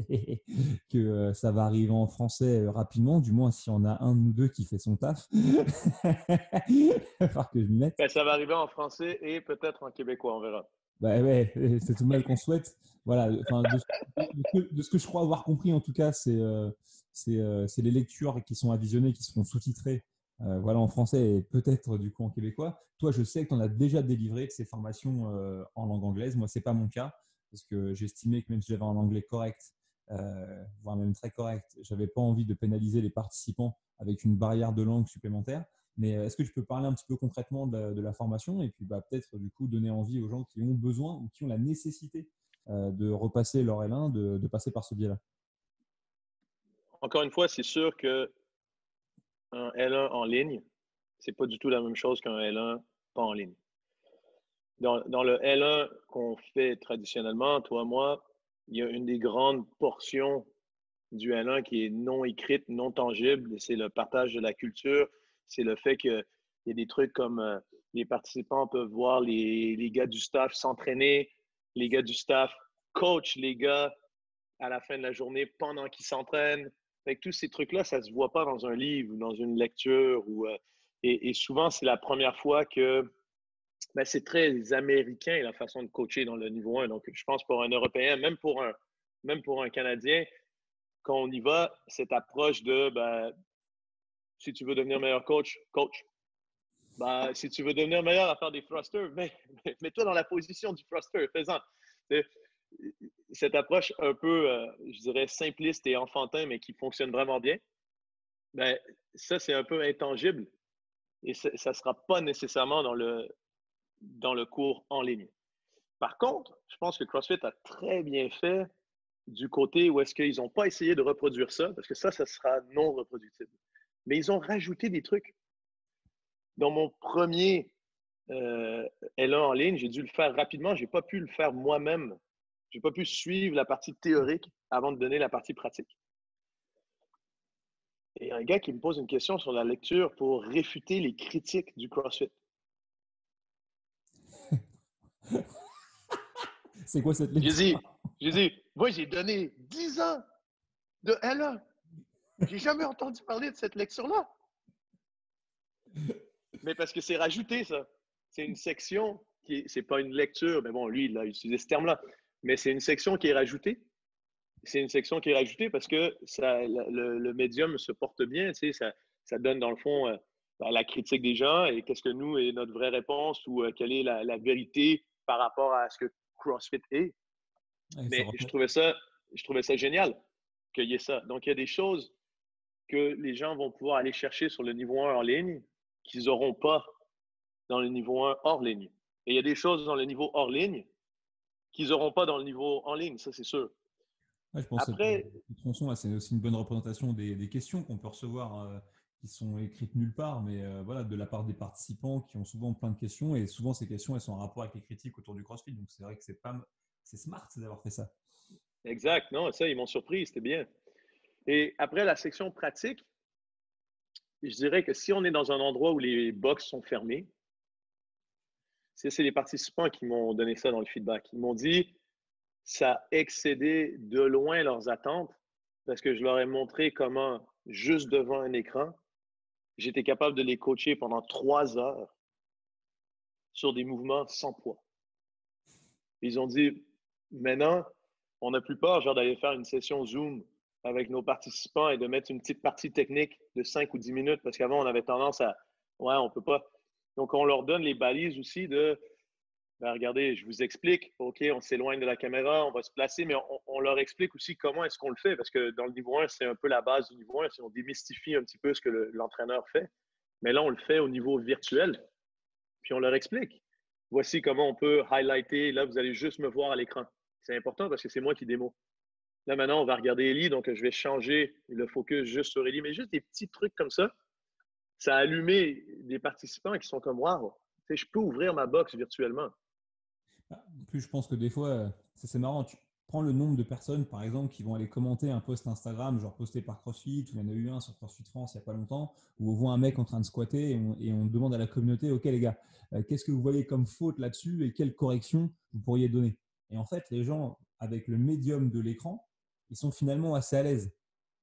que ça va arriver en français rapidement, du moins si on a un ou deux qui fait son taf. Il va falloir que je m'y mette. Ben, ça va arriver en français et peut-être en québécois, on verra. Bah ouais, c'est tout le mal qu'on souhaite. Voilà, enfin, de ce que je crois avoir compris, en tout cas, c'est les lectures qui sont à visionner, qui seront sous-titrées voilà, en français et peut-être du coup en québécois. Toi, je sais que tu en as déjà délivré de ces formations en langue anglaise. Moi, ce n'est pas mon cas parce que j'estimais que même si j'avais un anglais correct, voire même très correct, je n'avais pas envie de pénaliser les participants avec une barrière de langue supplémentaire. Mais est-ce que tu peux parler un petit peu concrètement de la formation et puis peut-être du coup donner envie aux gens qui ont besoin ou qui ont la nécessité de repasser leur L1, de passer par ce biais-là? Encore une fois, c'est sûr que un L1 en ligne, c'est pas du tout la même chose qu'un L1 pas en ligne. Dans le L1 qu'on fait traditionnellement, toi, moi, il y a une des grandes portions du L1 qui est non écrite, non tangible. C'est le partage de la culture. C'est le fait qu'il y a des trucs comme les participants peuvent voir les gars du staff s'entraîner, les gars du staff coach les gars à la fin de la journée pendant qu'ils s'entraînent. Fait que tous ces trucs-là, ça ne se voit pas dans un livre ou dans une lecture. Et souvent, c'est la première fois que ben, c'est très américain la façon de coacher dans le niveau 1. Donc, je pense pour un Européen, même pour un Canadien, quand on y va, cette approche de ben, si tu veux devenir meilleur coach, coach. Ben, si tu veux devenir meilleur à faire des thrusters, mets-toi dans la position du thruster, fais-en. Cette approche un peu, je dirais, simpliste et enfantin, mais qui fonctionne vraiment bien, ben, ça, c'est un peu intangible et ça ne sera pas nécessairement dans le cours en ligne. Par contre, je pense que CrossFit a très bien fait du côté où est-ce qu'ils n'ont pas essayé de reproduire ça, parce que ça sera non reproductible. Mais ils ont rajouté des trucs. Dans mon premier L1 en ligne, j'ai dû le faire rapidement. Je n'ai pas pu le faire moi-même. Je n'ai pas pu suivre la partie théorique avant de donner la partie pratique. Et un gars qui me pose une question sur la lecture pour réfuter les critiques du CrossFit. C'est quoi cette J'ai lecture? dit, j'ai dit, moi j'ai donné 10 ans de L1. J'ai jamais entendu parler de cette lecture-là. Mais parce que c'est rajouté, ça. C'est une section qui c'est pas une lecture, mais bon, lui, il a utilisé ce terme-là. Mais c'est une section qui est rajoutée. C'est une section qui est rajoutée parce que le médium se porte bien, tu sais, ça donne dans le fond la critique des gens et qu'est-ce que nous est notre vraie réponse ou quelle est la vérité par rapport à ce que CrossFit est. Ouais, ça Mais reflète. je trouvais ça génial qu'il y ait ça. Donc, il y a des choses que les gens vont pouvoir aller chercher sur le niveau 1 en ligne qu'ils n'auront pas dans le niveau 1 hors ligne. Et il y a des choses dans le niveau hors ligne qu'ils n'auront pas dans le niveau en ligne, ça c'est sûr. Ouais, je pense que Après, cette tronçon là, c'est aussi une bonne représentation des questions qu'on peut recevoir qui sont écrites nulle part, mais voilà, de la part des participants qui ont souvent plein de questions et souvent ces questions elles sont en rapport avec les critiques autour du CrossFit. Donc c'est vrai que c'est smart d'avoir fait ça. exact, non, ça, ils m'ont surpris, c'était bien. Et après la section pratique, je dirais que si on est dans un endroit où les box sont fermés, c'est les participants qui m'ont donné ça dans le feedback. Ils m'ont dit ça a excédé de loin leurs attentes parce que je leur ai montré comment, juste devant un écran, j'étais capable de les coacher pendant 3 heures sur des mouvements sans poids. Ils ont dit, maintenant, on n'a plus peur genre d'aller faire une session Zoom avec nos participants et de mettre une petite partie technique de 5 ou 10 minutes parce qu'avant, on avait tendance à ouais, on peut pas. Donc, on leur donne les balises aussi de ben, regardez, je vous explique. OK, on s'éloigne de la caméra, on va se placer, mais on leur explique aussi comment est-ce qu'on le fait parce que dans le niveau 1, c'est un peu la base du niveau 1. Si on démystifie un petit peu ce que l'entraîneur fait. Mais là, on le fait au niveau virtuel, puis on leur explique. Voici comment on peut highlighter. Là, vous allez juste me voir à l'écran. C'est important parce que c'est moi qui démo. Là, maintenant, on va regarder Ellie, donc je vais changer le focus juste sur Ellie, mais juste des petits trucs comme ça a allumé des participants qui sont comme Wow, je peux ouvrir ma box virtuellement. En plus, je pense que des fois, c'est marrant. Tu prends le nombre de personnes, par exemple, qui vont aller commenter un post Instagram, genre posté par CrossFit, ou il y en a eu un sur CrossFit France il n'y a pas longtemps, où on voit un mec en train de squatter et on demande à la communauté, OK les gars, qu'est-ce que vous voyez comme faute là-dessus et quelle correction vous pourriez donner? Et en fait, les gens, avec le médium de l'écran, ils sont finalement assez à l'aise.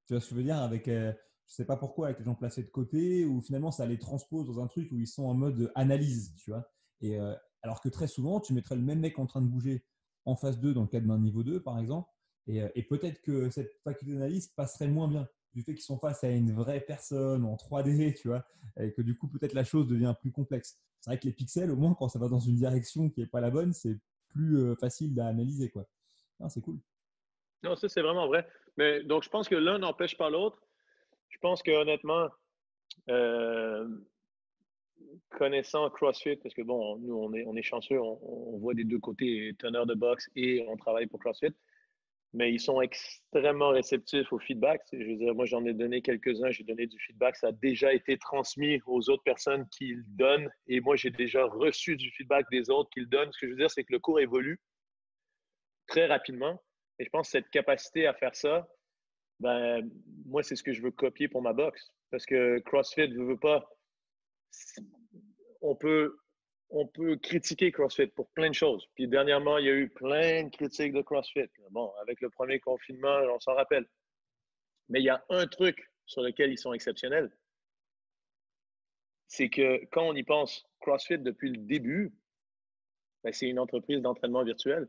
Tu vois ce que je veux dire avec, je sais pas pourquoi, avec les gens placés de côté, ou finalement ça les transpose dans un truc où ils sont en mode analyse, tu vois. Et alors que très souvent, tu mettrais le même mec en train de bouger en phase 2 dans le cadre d'un niveau 2, par exemple, et peut-être que cette faculté d'analyse passerait moins bien du fait qu'ils sont face à une vraie personne en 3D, tu vois, et que du coup peut-être la chose devient plus complexe. C'est vrai que les pixels, au moins quand ça va dans une direction qui n'est pas la bonne, c'est plus facile à analyser, quoi. Non, c'est cool. Non, ça, c'est vraiment vrai. Mais donc, je pense que l'un n'empêche pas l'autre. Je pense que honnêtement, euh, connaissant CrossFit, parce que bon, nous, on est chanceux, on voit des deux côtés, teneur de boxe et on travaille pour CrossFit, mais ils sont extrêmement réceptifs au feedback. Je veux dire, moi, j'en ai donné quelques-uns, j'ai donné du feedback, ça a déjà été transmis aux autres personnes qui le donnent, et moi, j'ai déjà reçu du feedback des autres qui le donnent. Ce que je veux dire, c'est que le cours évolue très rapidement, et je pense que cette capacité à faire ça, ben, moi, c'est ce que je veux copier pour ma boxe. Parce que CrossFit ne veut pas. On peut, on peut critiquer CrossFit pour plein de choses. Puis dernièrement, il y a eu plein de critiques de CrossFit. Bon, avec le premier confinement, on s'en rappelle. Mais il y a un truc sur lequel ils sont exceptionnels, c'est que quand on y pense, CrossFit, depuis le début, ben, c'est une entreprise d'entraînement virtuel.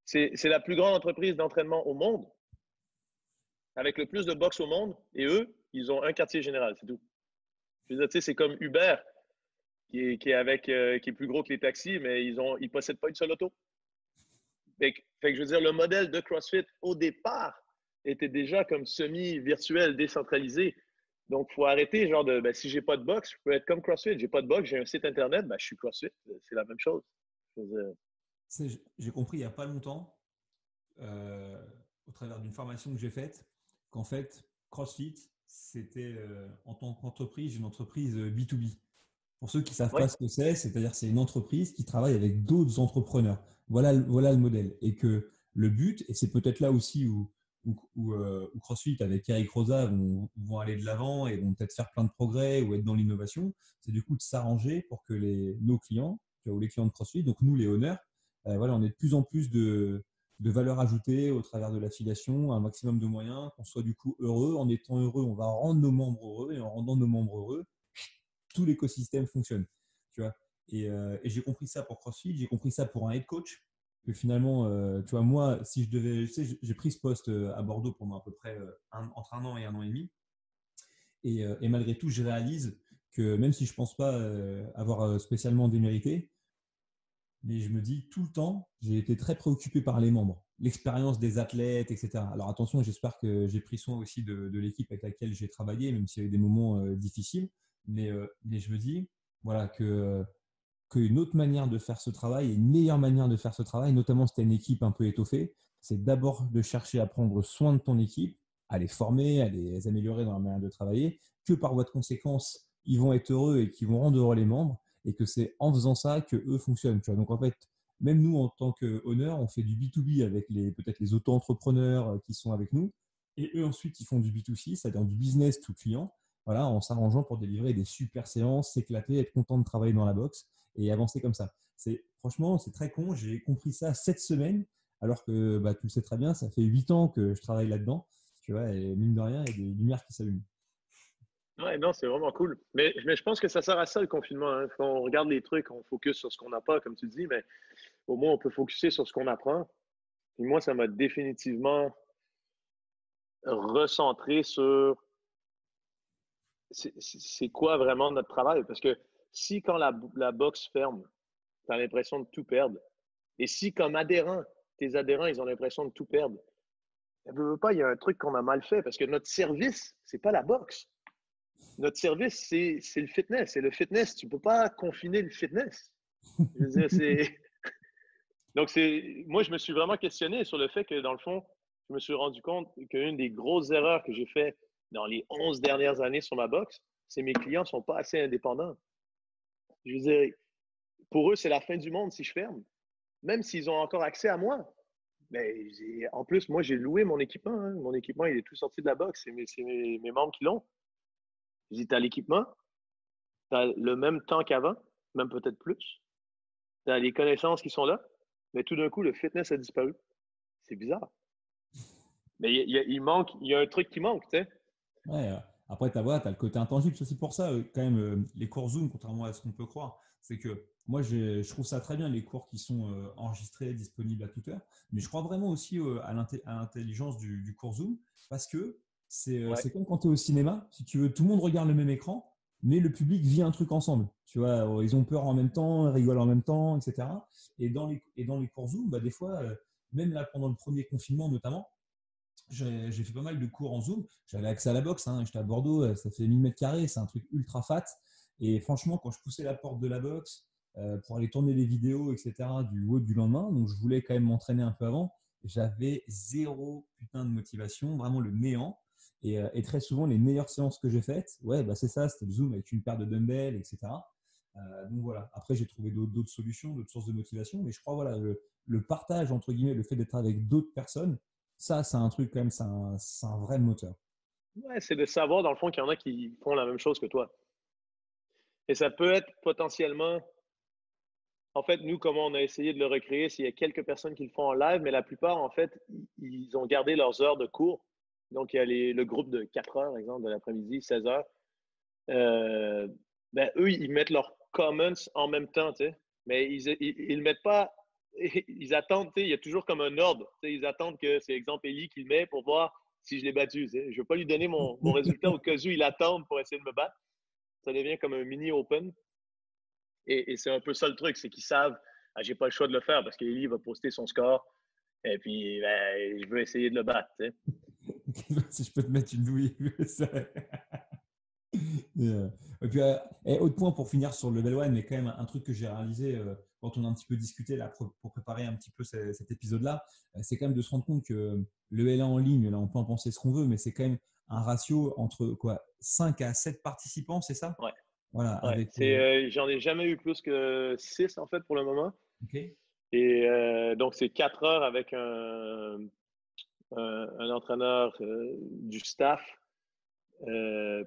C'est la plus grande entreprise d'entraînement au monde, avec le plus de box au monde, et eux, ils ont un quartier général, c'est tout. Je veux dire, c'est comme Uber qui est plus gros que les taxis, mais ils possèdent pas une seule auto. Fait que je veux dire, le modèle de CrossFit, au départ, était déjà comme semi-virtuel, décentralisé. Donc, il faut arrêter, genre de, ben, si j'ai pas de box, je peux être comme CrossFit. J'ai pas de box, j'ai un site Internet, ben, je suis CrossFit. C'est la même chose. J'ai compris il n'y a pas longtemps, euh, au travers d'une formation que j'ai faite, qu'en fait, CrossFit, c'était en tant qu'entreprise, une entreprise B2B. Pour ceux qui ne savent Oui, pas ce que c'est-à-dire c'est une entreprise qui travaille avec d'autres entrepreneurs. Voilà le modèle. Et que le but, et c'est peut-être là aussi où CrossFit avec Eric Rosa vont aller de l'avant et vont peut-être faire plein de progrès ou être dans l'innovation, c'est du coup de s'arranger pour que nos clients, ou les clients de CrossFit, donc nous les honneurs, voilà, on ait de plus en plus de valeur ajoutée au travers de l'affiliation, un maximum de moyens, qu'on soit du coup heureux. En étant heureux, on va rendre nos membres heureux et en rendant nos membres heureux, tout l'écosystème fonctionne. Tu vois. Et j'ai compris ça pour CrossFit, j'ai compris ça pour un head coach. Que finalement, tu vois, moi, si je devais, tu sais, j'ai pris ce poste à Bordeaux pendant à peu près entre un an et un an et demi. Et malgré tout, je réalise que même si je ne pense pas avoir spécialement démérité, mais je me dis tout le temps, j'ai été très préoccupé par les membres, l'expérience des athlètes, etc. Alors attention, j'espère que j'ai pris soin aussi de l'équipe avec laquelle j'ai travaillé, même s'il y a eu des moments difficiles. Mais je me dis voilà, qu'une autre manière de faire ce travail et une meilleure manière de faire ce travail, notamment si tu as une équipe un peu étoffée, c'est d'abord de chercher à prendre soin de ton équipe, à les former, à les améliorer dans leur manière de travailler, que par voie de conséquence, ils vont être heureux et qu'ils vont rendre heureux les membres, et que c'est en faisant ça que eux fonctionnent. Tu vois. Donc en fait, même nous, en tant qu'honneur, on fait du B2B avec peut-être les auto-entrepreneurs qui sont avec nous, et eux ensuite, ils font du B2C, c'est-à-dire du business to client, voilà, en s'arrangeant pour délivrer des super séances, s'éclater, être content de travailler dans la boxe et avancer comme ça. Franchement, c'est très con. J'ai compris ça cette semaine, alors que bah, tu le sais très bien, ça fait 8 ans que je travaille là-dedans. Tu vois, et mine de rien, il y a des lumières qui s'allument. ouais, non, c'est vraiment cool. Mais je pense que ça sert à ça, le confinement. Hein. On regarde les trucs, on focus sur ce qu'on n'a pas, comme tu dis, mais au moins, on peut focuser sur ce qu'on apprend. Et moi, ça m'a définitivement recentrer sur c'est quoi vraiment notre travail. Parce que si quand la boxe ferme, tu as l'impression de tout perdre, et si comme adhérent, tes adhérents, ils ont l'impression de tout perdre, pas, il y a un truc qu'on a mal fait parce que notre service, c'est pas la boxe. Notre service, c'est le fitness. C'est le fitness. Tu peux pas confiner le fitness. Je veux dire, c'est. Donc, moi, je me suis vraiment questionné sur le fait que, dans le fond, je me suis rendu compte qu'une des grosses erreurs que j'ai fait dans les 11 dernières années sur ma boxe, c'est que mes clients ne sont pas assez indépendants. Je veux dire, pour eux, c'est la fin du monde si je ferme, même s'ils ont encore accès à moi. Mais en plus, moi, j'ai loué mon équipement. Hein. Mon équipement, il est tout sorti de la boxe. C'est mes membres qui l'ont. J'ai dit, t'as l'équipement, t'as le même temps qu'avant, même peut-être plus. T'as les connaissances qui sont là, mais tout d'un coup, le fitness a disparu. C'est bizarre. Mais il y a un truc qui manque, tu sais. Ouais, après, tu as le côté intangible. C'est aussi pour ça, quand même, les cours Zoom, contrairement à ce qu'on peut croire, c'est que moi, je trouve ça très bien, les cours qui sont enregistrés, disponibles à toute heure. Mais je crois vraiment aussi à l'intelligence du cours Zoom parce que Ouais. c'est comme quand tu es au cinéma. Si tu veux, tout le monde regarde le même écran, mais le public vit un truc ensemble. Tu vois, ils ont peur en même temps, ils rigolent en même temps, etc. Et dans les cours Zoom, bah, des fois, même là, pendant le premier confinement notamment, j'ai fait pas mal de cours en Zoom. J'avais accès à la boxe. Hein. J'étais à Bordeaux, ça fait 1000 mètres carrés. C'est un truc ultra fat. Et franchement, quand je poussais la porte de la boxe pour aller tourner les vidéos, etc., du haut du lendemain, donc je voulais quand même m'entraîner un peu avant, j'avais zéro putain de motivation, vraiment le néant. Et très souvent, les meilleures séances que j'ai faites, ouais, bah c'est ça, c'était le Zoom avec une paire de dumbbells, etc. Donc voilà. Après, j'ai trouvé d'autres solutions, d'autres sources de motivation. Mais je crois, voilà, le partage, entre guillemets, le fait d'être avec d'autres personnes, ça, c'est un truc quand même, c'est un vrai moteur. Ouais, c'est de savoir, dans le fond, qu'il y en a qui font la même chose que toi. Et ça peut être potentiellement. En fait, nous, comment on a essayé de le recréer, c'est qu'il y a quelques personnes qui le font en live, mais la plupart, en fait, ils ont gardé leurs heures de cours. Donc, il y a le groupe de 4 heures, par exemple, de l'après-midi, 16 heures. Euh, ben, eux, ils mettent leurs comments en même temps, tu sais. Mais ils le mettent pas. Ils attendent, tu sais, il y a toujours comme un ordre. Tu sais, ils attendent que c'est, exemple, Ellie qui le met pour voir si je l'ai battu. Tu sais. Je ne veux pas lui donner mon résultat au cas où il attend pour essayer de me battre. Ça devient comme un mini open. Et c'est un peu ça le truc, c'est qu'ils savent, ah, j'ai pas le choix de le faire parce qu'Eli va poster son score. Et puis, ben, je veux essayer de le battre. Tu sais. Si je peux te mettre une douille. Et puis, autre point pour finir sur le level 1, mais quand même un truc que j'ai réalisé quand on a un petit peu discuté là, pour préparer un petit peu cet épisode-là, c'est quand même de se rendre compte que le L1 en ligne, là, on peut en penser ce qu'on veut, mais c'est quand même un ratio entre quoi, 5 à 7 participants, c'est ça? Ouais, Voilà, ouais. avec. J'en ai jamais eu plus que 6 en fait pour le moment. Ok. Et donc, c'est 4 heures avec un entraîneur du staff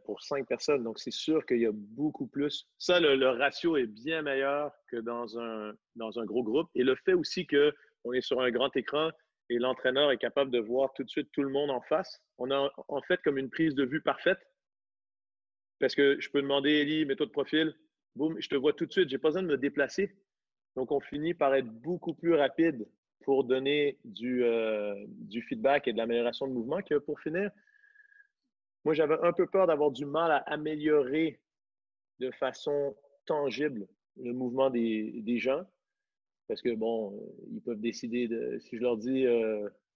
pour 5 personnes. Donc, c'est sûr qu'il y a beaucoup plus. Ça, le ratio est bien meilleur que dans un gros groupe. Et le fait aussi qu'on est sur un grand écran et l'entraîneur est capable de voir tout de suite tout le monde en face, on a en fait comme une prise de vue parfaite parce que je peux demander, Ellie, mets-toi de profil. Boum, je te vois tout de suite. J'ai pas besoin de me déplacer. Donc, on finit par être beaucoup plus rapide pour donner du feedback et de l'amélioration de mouvement que pour finir. Moi, j'avais un peu peur d'avoir du mal à améliorer de façon tangible le mouvement des gens. Parce que, bon, ils peuvent décider de. Si je leur dis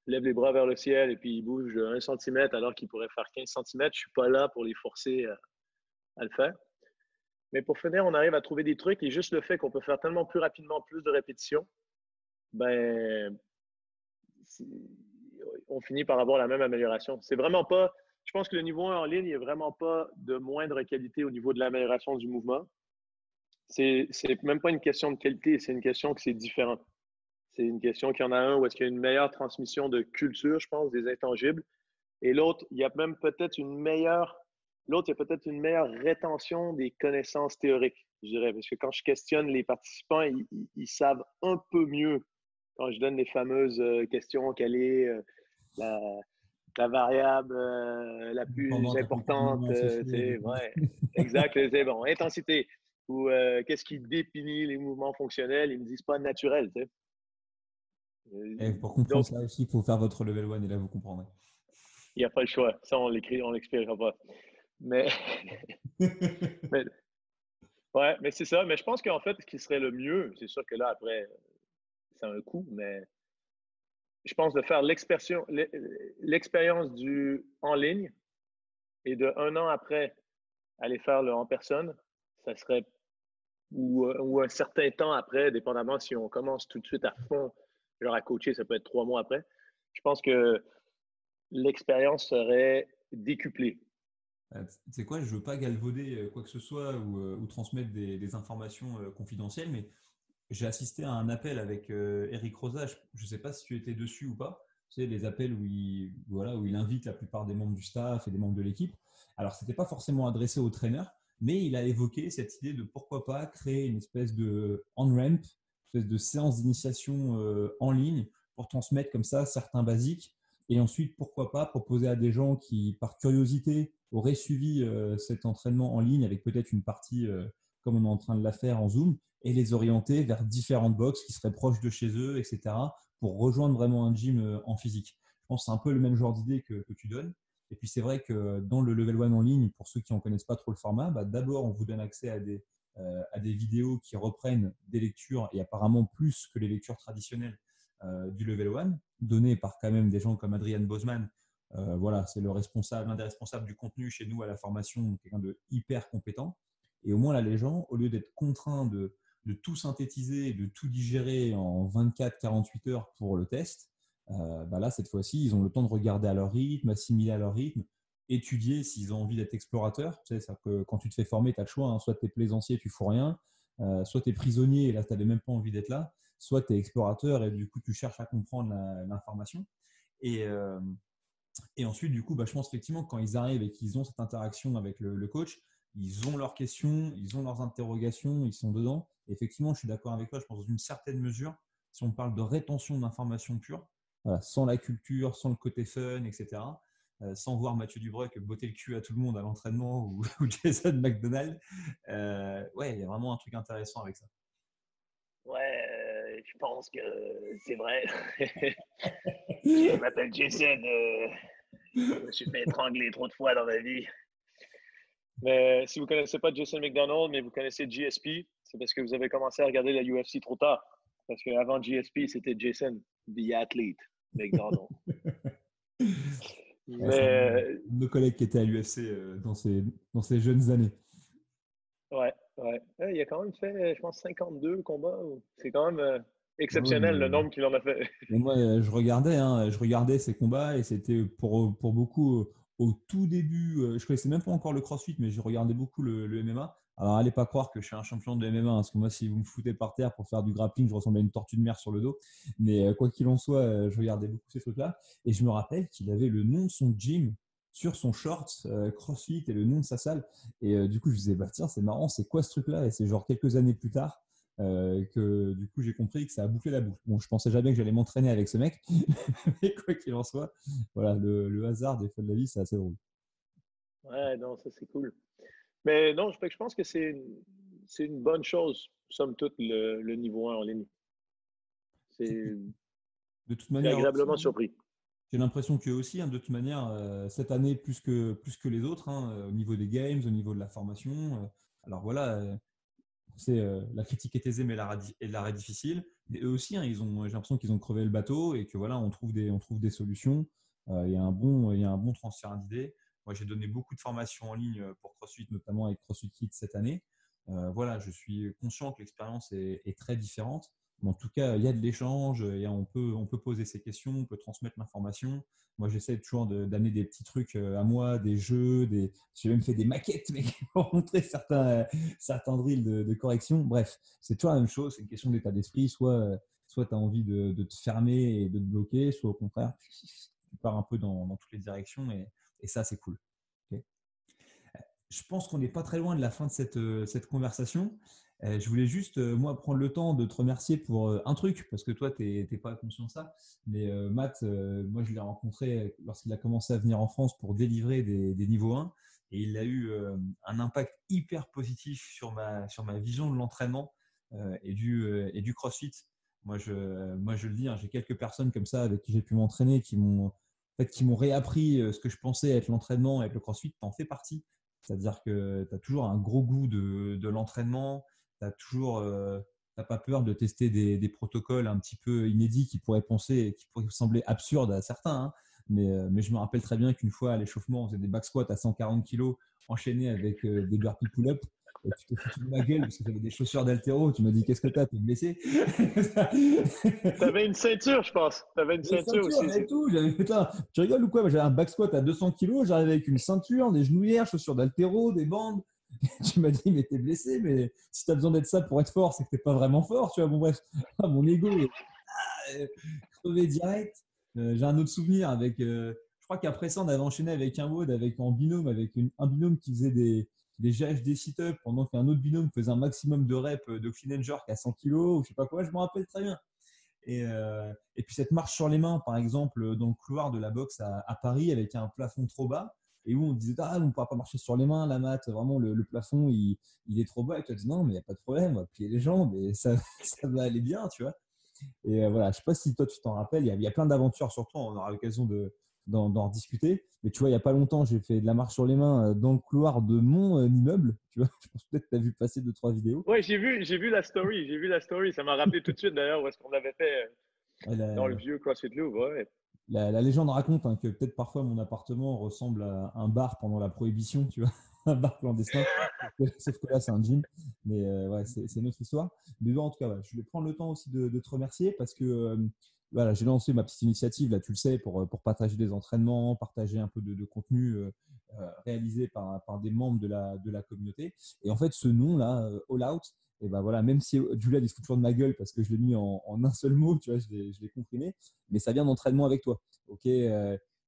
lève les bras vers le ciel et puis ils bougent 1 centimètre alors qu'ils pourraient faire 15 centimètres, je ne suis pas là pour les forcer à le faire. Mais pour finir, on arrive à trouver des trucs et juste le fait qu'on peut faire tellement plus rapidement plus de répétitions, ben, on finit par avoir la même amélioration. C'est vraiment pas. Je pense que le niveau 1 en ligne n'est vraiment pas de moindre qualité au niveau de l'amélioration du mouvement. C'est même pas une question de qualité, c'est une question que c'est différent. C'est une question qu'il y en a un où est-ce qu'il y a une meilleure transmission de culture, je pense, des intangibles. Et l'autre, il y a même peut-être une meilleure. L'autre, il y a peut-être une meilleure rétention des connaissances théoriques, je dirais. Parce que quand je questionne les participants, ils savent un peu mieux quand je donne les fameuses questions, quelle est la, la variable la plus Pendant ta plus importante, communément associée. ouais, exact, c'est bon, intensité, ou qu'est-ce qui définit les mouvements fonctionnels, ils me disent pas naturel, tu sais. Et pour comprendre Donc, ça aussi, il faut faire votre level 1 et là, vous comprendrez. Il n'y a pas le choix. Ça, on l'expérimentera pas. Mais, mais, ouais, mais c'est ça. Mais je pense qu'en fait, ce qui serait le mieux, c'est sûr que là, après, c'est un coût, mais je pense de faire l'expérience du en ligne et de un an après aller faire le en personne, ça serait ou un certain temps après, dépendamment si on commence tout de suite à fond, genre à coacher, ça peut être 3 mois après. Je pense que l'expérience serait décuplée. Tu sais quoi, je veux pas galvauder quoi que ce soit ou transmettre des informations confidentielles, mais j'ai assisté à un appel avec Eric Rosa. Je ne sais pas si tu étais dessus ou pas. Tu sais, les appels voilà, où il invite la plupart des membres du staff et des membres de l'équipe. Alors, ce n'était pas forcément adressé aux traîneurs, mais il a évoqué cette idée de pourquoi pas créer une espèce de on-ramp, une espèce de séance d'initiation en ligne pour transmettre comme ça certains basiques. Et ensuite, pourquoi pas proposer à des gens qui, par curiosité, auraient suivi cet entraînement en ligne avec peut-être une partie, comme on est en train de la faire en Zoom, et les orienter vers différentes boxes qui seraient proches de chez eux, etc., pour rejoindre vraiment un gym en physique. Je pense que c'est un peu le même genre d'idée que tu donnes. Et puis c'est vrai que dans le Level 1 en ligne, pour ceux qui n'en connaissent pas trop le format, d'abord on vous donne accès à des vidéos qui reprennent des lectures, et apparemment plus que les lectures traditionnelles du Level 1, données par quand même des gens comme Adrian Bosman. Voilà, c'est l'un des responsables du contenu chez nous à la formation, quelqu'un de hyper compétent. Et au moins là, les gens, au lieu d'être contraints de tout synthétiser, de tout digérer en 24-48 heures pour le test, là, cette fois-ci, ils ont le temps de regarder à leur rythme, assimiler à leur rythme, étudier s'ils ont envie d'être explorateurs. Tu sais, c'est-à-dire que quand tu te fais former, tu as le choix. Hein, soit tu es plaisancier, tu ne fous rien, soit tu es prisonnier et là, tu n'avais même pas envie d'être là, soit tu es explorateur et du coup, tu cherches à comprendre l'information. Et, euh, et ensuite, du coup, je pense effectivement que quand ils arrivent et qu'ils ont cette interaction avec le coach, ils ont leurs questions, ils ont leurs interrogations, ils sont dedans. Et effectivement, je suis d'accord avec toi, je pense dans une certaine mesure, si on parle de rétention d'informations pures, voilà, sans la culture, sans le côté fun, etc., sans voir Mathieu Dubreuil botter le cul à tout le monde à l'entraînement ou Jason McDonald, ouais, il y a vraiment un truc intéressant avec ça. Ouais, je pense que c'est vrai. Je m'appelle Jason. Je me suis fait étrangler trop de fois dans ma vie. Mais si vous ne connaissez pas Jason McDonald, mais vous connaissez GSP, c'est parce que vous avez commencé à regarder la UFC trop tard. Parce qu'avant GSP, c'était Jason, the athlete, McDonald. Ouais, c'est un Mais de nos collègues qui était à l'UFC dans ses jeunes années. ouais, ouais. Il a quand même fait, je pense, 52 combats. C'est quand même Ouais, ouais, exceptionnel le nombre qu'il en a fait. mais moi, je regardais ces combats et c'était pour beaucoup au tout début. Je connaissais même pas encore le CrossFit, mais je regardais beaucoup le MMA. Alors, allez pas croire que je suis un champion de MMA, hein, parce que moi, si vous me foutez par terre pour faire du grappling, je ressemble à une tortue de mer sur le dos. Mais quoi qu'il en soit, je regardais beaucoup ces trucs-là. Et je me rappelle qu'il avait le nom de son gym sur son short CrossFit et le nom de sa salle. Et du coup, je me disais, tiens, c'est marrant, c'est quoi ce truc-là? Et c'est genre quelques années plus tard que du coup j'ai compris que ça a bouffé la bouche. Bon, je pensais jamais que j'allais m'entraîner avec ce mec, mais quoi qu'il en soit, voilà, le hasard des fois de la vie, c'est assez drôle. Ouais, non, ça c'est cool. Mais non, je pense que c'est une bonne chose, somme toute, le niveau 1 en ligne. C'est De toute c'est manière aussi, agréablement surpris. j'ai l'impression qu'eux aussi, hein, de toute manière, cette année plus que les autres, hein, au niveau des games, au niveau de la formation. Alors voilà, la critique est aisée, mais l'arrêt difficile. Mais eux aussi, hein, j'ai l'impression qu'ils ont crevé le bateau et que voilà, on trouve des solutions. Il y a un bon transfert d'idées. Moi, j'ai donné beaucoup de formations en ligne pour CrossFit, notamment avec CrossFit Kids cette année. Voilà, je suis conscient que l'expérience est très différente. Mais en tout cas, il y a de l'échange, on peut poser ses questions, on peut transmettre l'information. Moi, j'essaie toujours d'amener des petits trucs à moi, des jeux, j'ai même fait des maquettes, mais pour montrer certains drills de correction. Bref, c'est toujours la même chose. C'est une question d'état d'esprit. Soit tu as envie de te fermer et de te bloquer, soit au contraire, tu pars un peu dans toutes les directions et ça, c'est cool. Okay. Je pense qu'on n'est pas très loin de la fin de cette conversation. Je voulais juste, moi, prendre le temps de te remercier pour un truc, parce que toi, tu n'es pas conscient de ça. Mais Matt, moi, je l'ai rencontré lorsqu'il a commencé à venir en France pour délivrer des niveaux 1. Et il a eu un impact hyper positif sur ma vision de l'entraînement et du CrossFit. Moi, je le dis, hein, j'ai quelques personnes comme ça avec qui j'ai pu m'entraîner qui m'ont fait, qui m'ont réappris ce que je pensais être l'entraînement avec le CrossFit, t'en fais partie. C'est-à-dire que tu as toujours un gros goût de l'entraînement, tu n'as pas peur de tester des protocoles un petit peu inédits qui pourraient sembler absurdes à certains. Hein. Mais je me rappelle très bien qu'une fois à l'échauffement, on faisait des back squats à 140 kg enchaînés avec des burpees pull-up. Et tu t'es foutu de ma gueule parce que j'avais des chaussures d'haltéro. Tu m'as dit, qu'est-ce que t'as? T'es blessé? T'avais une ceinture, je pense. T'avais une Des ceinture ceintures aussi. et tout. J'avais putain, tu rigoles ou quoi? Moi, j'avais un back squat à 200 kilos. J'arrivais avec une ceinture, des genouillères, chaussures d'haltéro, des bandes. Tu m'as dit, mais t'es blessé. Mais si t'as besoin d'être ça pour être fort, c'est que t'es pas vraiment fort. Tu vois, bon, bref, mon ego est crevé direct. J'ai un autre souvenir avec. Je crois qu'après ça, on avait enchaîné avec un WOD, en binôme, un binôme qui faisait des GHD sit-up pendant qu'un autre binôme faisait un maximum de reps de clean and jerk à 100 kilos ou je sais pas quoi. Je me rappelle très bien. Et puis cette marche sur les mains, par exemple, dans le couloir de la boxe à Paris, avec un plafond trop bas, et où on disait, ah, on ne pourra pas marcher sur les mains, la mat, vraiment, le plafond, il est trop bas. Et tu as dit, non, mais il n'y a pas de problème, on va plier les jambes et ça, ça va aller bien, tu vois. Et voilà, je ne sais pas si toi, tu t'en rappelles, il y a plein d'aventures, surtout, on aura l'occasion d'en rediscuter. Mais tu vois, il n'y a pas longtemps, j'ai fait de la marche sur les mains dans le couloir de mon immeuble. Tu vois, je pense peut-être que tu as vu passer 2-3 vidéos. Ouais, j'ai vu la story. J'ai vu la story. Ça m'a rappelé tout de suite d'ailleurs où est-ce qu'on l'avait fait Ouais, dans le vieux CrossFit Louvre. Ouais. la légende raconte que peut-être parfois mon appartement ressemble à un bar pendant la prohibition, tu vois, un bar clandestin. Sauf que là, c'est un gym. Mais ouais, c'est une autre histoire. Mais bon, en tout cas, ouais, je voulais prendre le temps aussi de te remercier parce que voilà, j'ai lancé ma petite initiative, là, tu le sais, pour partager des entraînements, partager un peu de contenu réalisé par des membres de la communauté. Et en fait, ce nom-là, All Out, et ben voilà, même si Julia il se fout toujours de ma gueule parce que je l'ai mis en un seul mot, tu vois, je l'ai comprimé, mais ça vient d'entraînement avec toi. Ok,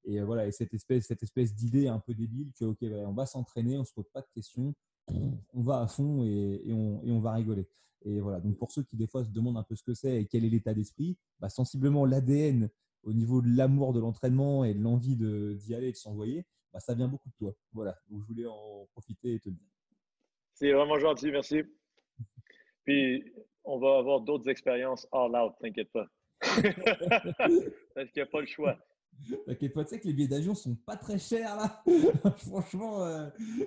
voilà, et cette espèce d'idée un peu débile que ok, on va s'entraîner, on se pose pas de questions, on va à fond et on va rigoler. Et voilà, donc pour ceux qui des fois se demandent un peu ce que c'est et quel est l'état d'esprit, bah, sensiblement l'ADN au niveau de l'amour de l'entraînement et de l'envie d'y aller et de s'envoyer, bah, ça vient beaucoup de toi. Voilà, donc je voulais en profiter et te le dire. C'est vraiment gentil, merci. Puis, on va avoir d'autres expériences all out, t'inquiète pas. Parce qu'il n'y a pas le choix. T'inquiète pas, tu sais que les billets d'avion sont pas très chers là. Franchement,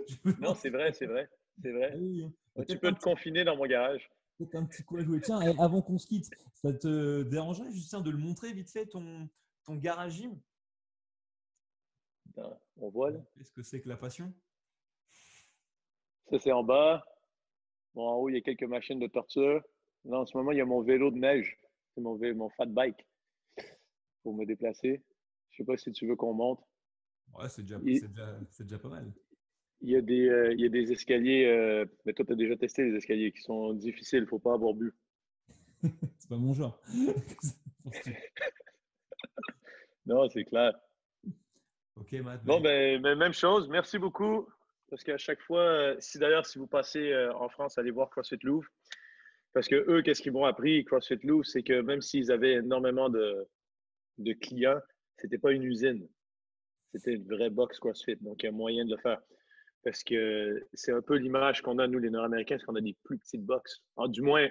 je me Non, demande c'est si vrai, c'est vrai. C'est ah vrai. oui, hein. Tu Peut-être peux te confiner dans mon garage. un petit coup à jouer. Tiens, et avant qu'on se quitte, ça te dérangerait, Justin, de le montrer vite fait ton garage gym? On voit, là. Qu'est-ce que c'est que la passion? Ça, c'est en bas. Bon, en haut, il y a quelques machines de torture. Là, en ce moment, il y a mon vélo de neige. C'est mon fat bike pour me déplacer. Je sais pas si tu veux qu'on monte. Ouais, Il, c'est déjà pas mal. il y a des escaliers, mais toi, tu as déjà testé les escaliers qui sont difficiles. Il ne faut pas avoir bu. C'est pas mon genre. Non, c'est clair. Ok, Matt. Bah, Bon, ben, même chose. Merci beaucoup. Parce qu'à chaque fois, si vous passez en France, allez voir CrossFit Louvre. Parce que eux, qu'est-ce qu'ils m'ont appris, CrossFit Louvre, c'est que même s'ils avaient énormément de clients, c'était pas une usine. C'était une vraie box CrossFit. Donc, il y a moyen de le faire. Parce que c'est un peu l'image qu'on a, nous, les Nord-Américains, c'est qu'on a des plus petites box. Du moins,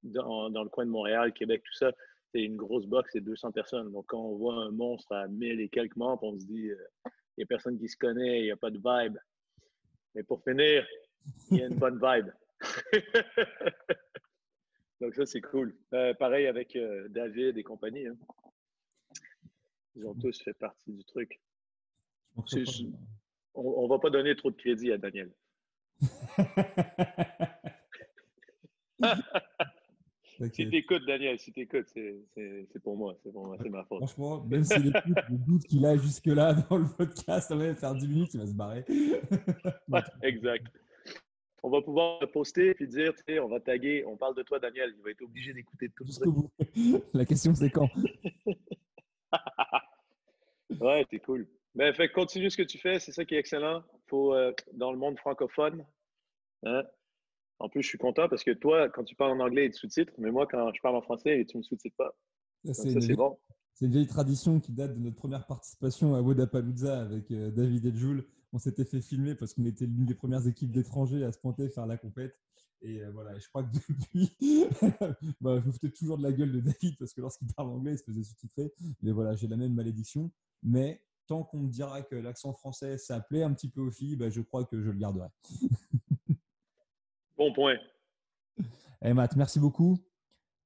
dans le coin de Montréal, Québec, tout ça, c'est une grosse box, c'est 200 personnes. Donc, quand on voit un monstre à 1000 et quelques membres, on se dit, il n'y a personne qui se connaît, il n'y a pas de vibe. Mais pour finir, il y a une bonne vibe. Donc, ça, c'est cool. Pareil avec David et compagnie. Hein. Ils ont tous fait partie du truc. je manquerai On ne va pas donner trop de crédit à Daniel. Si t'écoutes, Daniel, si t'écoutes, c'est pour moi. C'est pour moi, c'est ma faute. Franchement, même s'il écoute le doute qu'il a jusque-là dans le podcast, ça va faire 10 minutes, il va se barrer. Exact. On va pouvoir le poster et dire, tu sais, on va taguer, on parle de toi, Daniel. Il va être obligé d'écouter tout le Jusqu'au truc. bout. La question, c'est quand? Ouais, t'es cool. Mais fait continue ce que tu fais, c'est ça qui est excellent. Faut, dans le monde francophone, hein. En plus, je suis content parce que toi, quand tu parles en anglais, il te sous-titres, mais moi, quand je parle en français, tu ne me sous-titres pas. Donc ça, c'est bon. C'est une vieille tradition qui date de notre première participation à Wodapalooza avec David et Jules. On s'était fait filmer parce qu'on était l'une des premières équipes d'étrangers à se pointer faire la compète. Et voilà, je crois que depuis, bah, je me foutais toujours de la gueule de David parce que lorsqu'il parle anglais, il se faisait sous-titrer. Mais voilà, j'ai la même malédiction. Mais tant qu'on me dira que l'accent français, ça plaît un petit peu aux filles, bah, je crois que je le garderai. Bon point. Eh, Matt, merci beaucoup.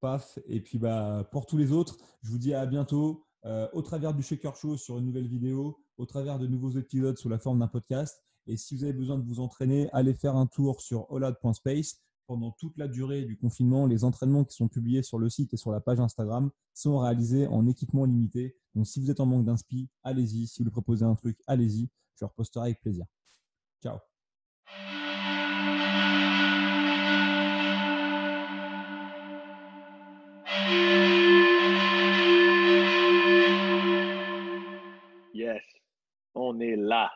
Paf. Et puis bah, pour tous les autres, je vous dis à bientôt au travers du Shaker Show sur une nouvelle vidéo, au travers de nouveaux épisodes sous la forme d'un podcast. Et si vous avez besoin de vous entraîner, allez faire un tour sur olad.space. Pendant toute la durée du confinement, les entraînements qui sont publiés sur le site et sur la page Instagram sont réalisés en équipement limité. Donc si vous êtes en manque d'inspi, allez-y. Si vous voulez proposer un truc, allez-y. Je reposterai avec plaisir. Ciao. Yes, on est là.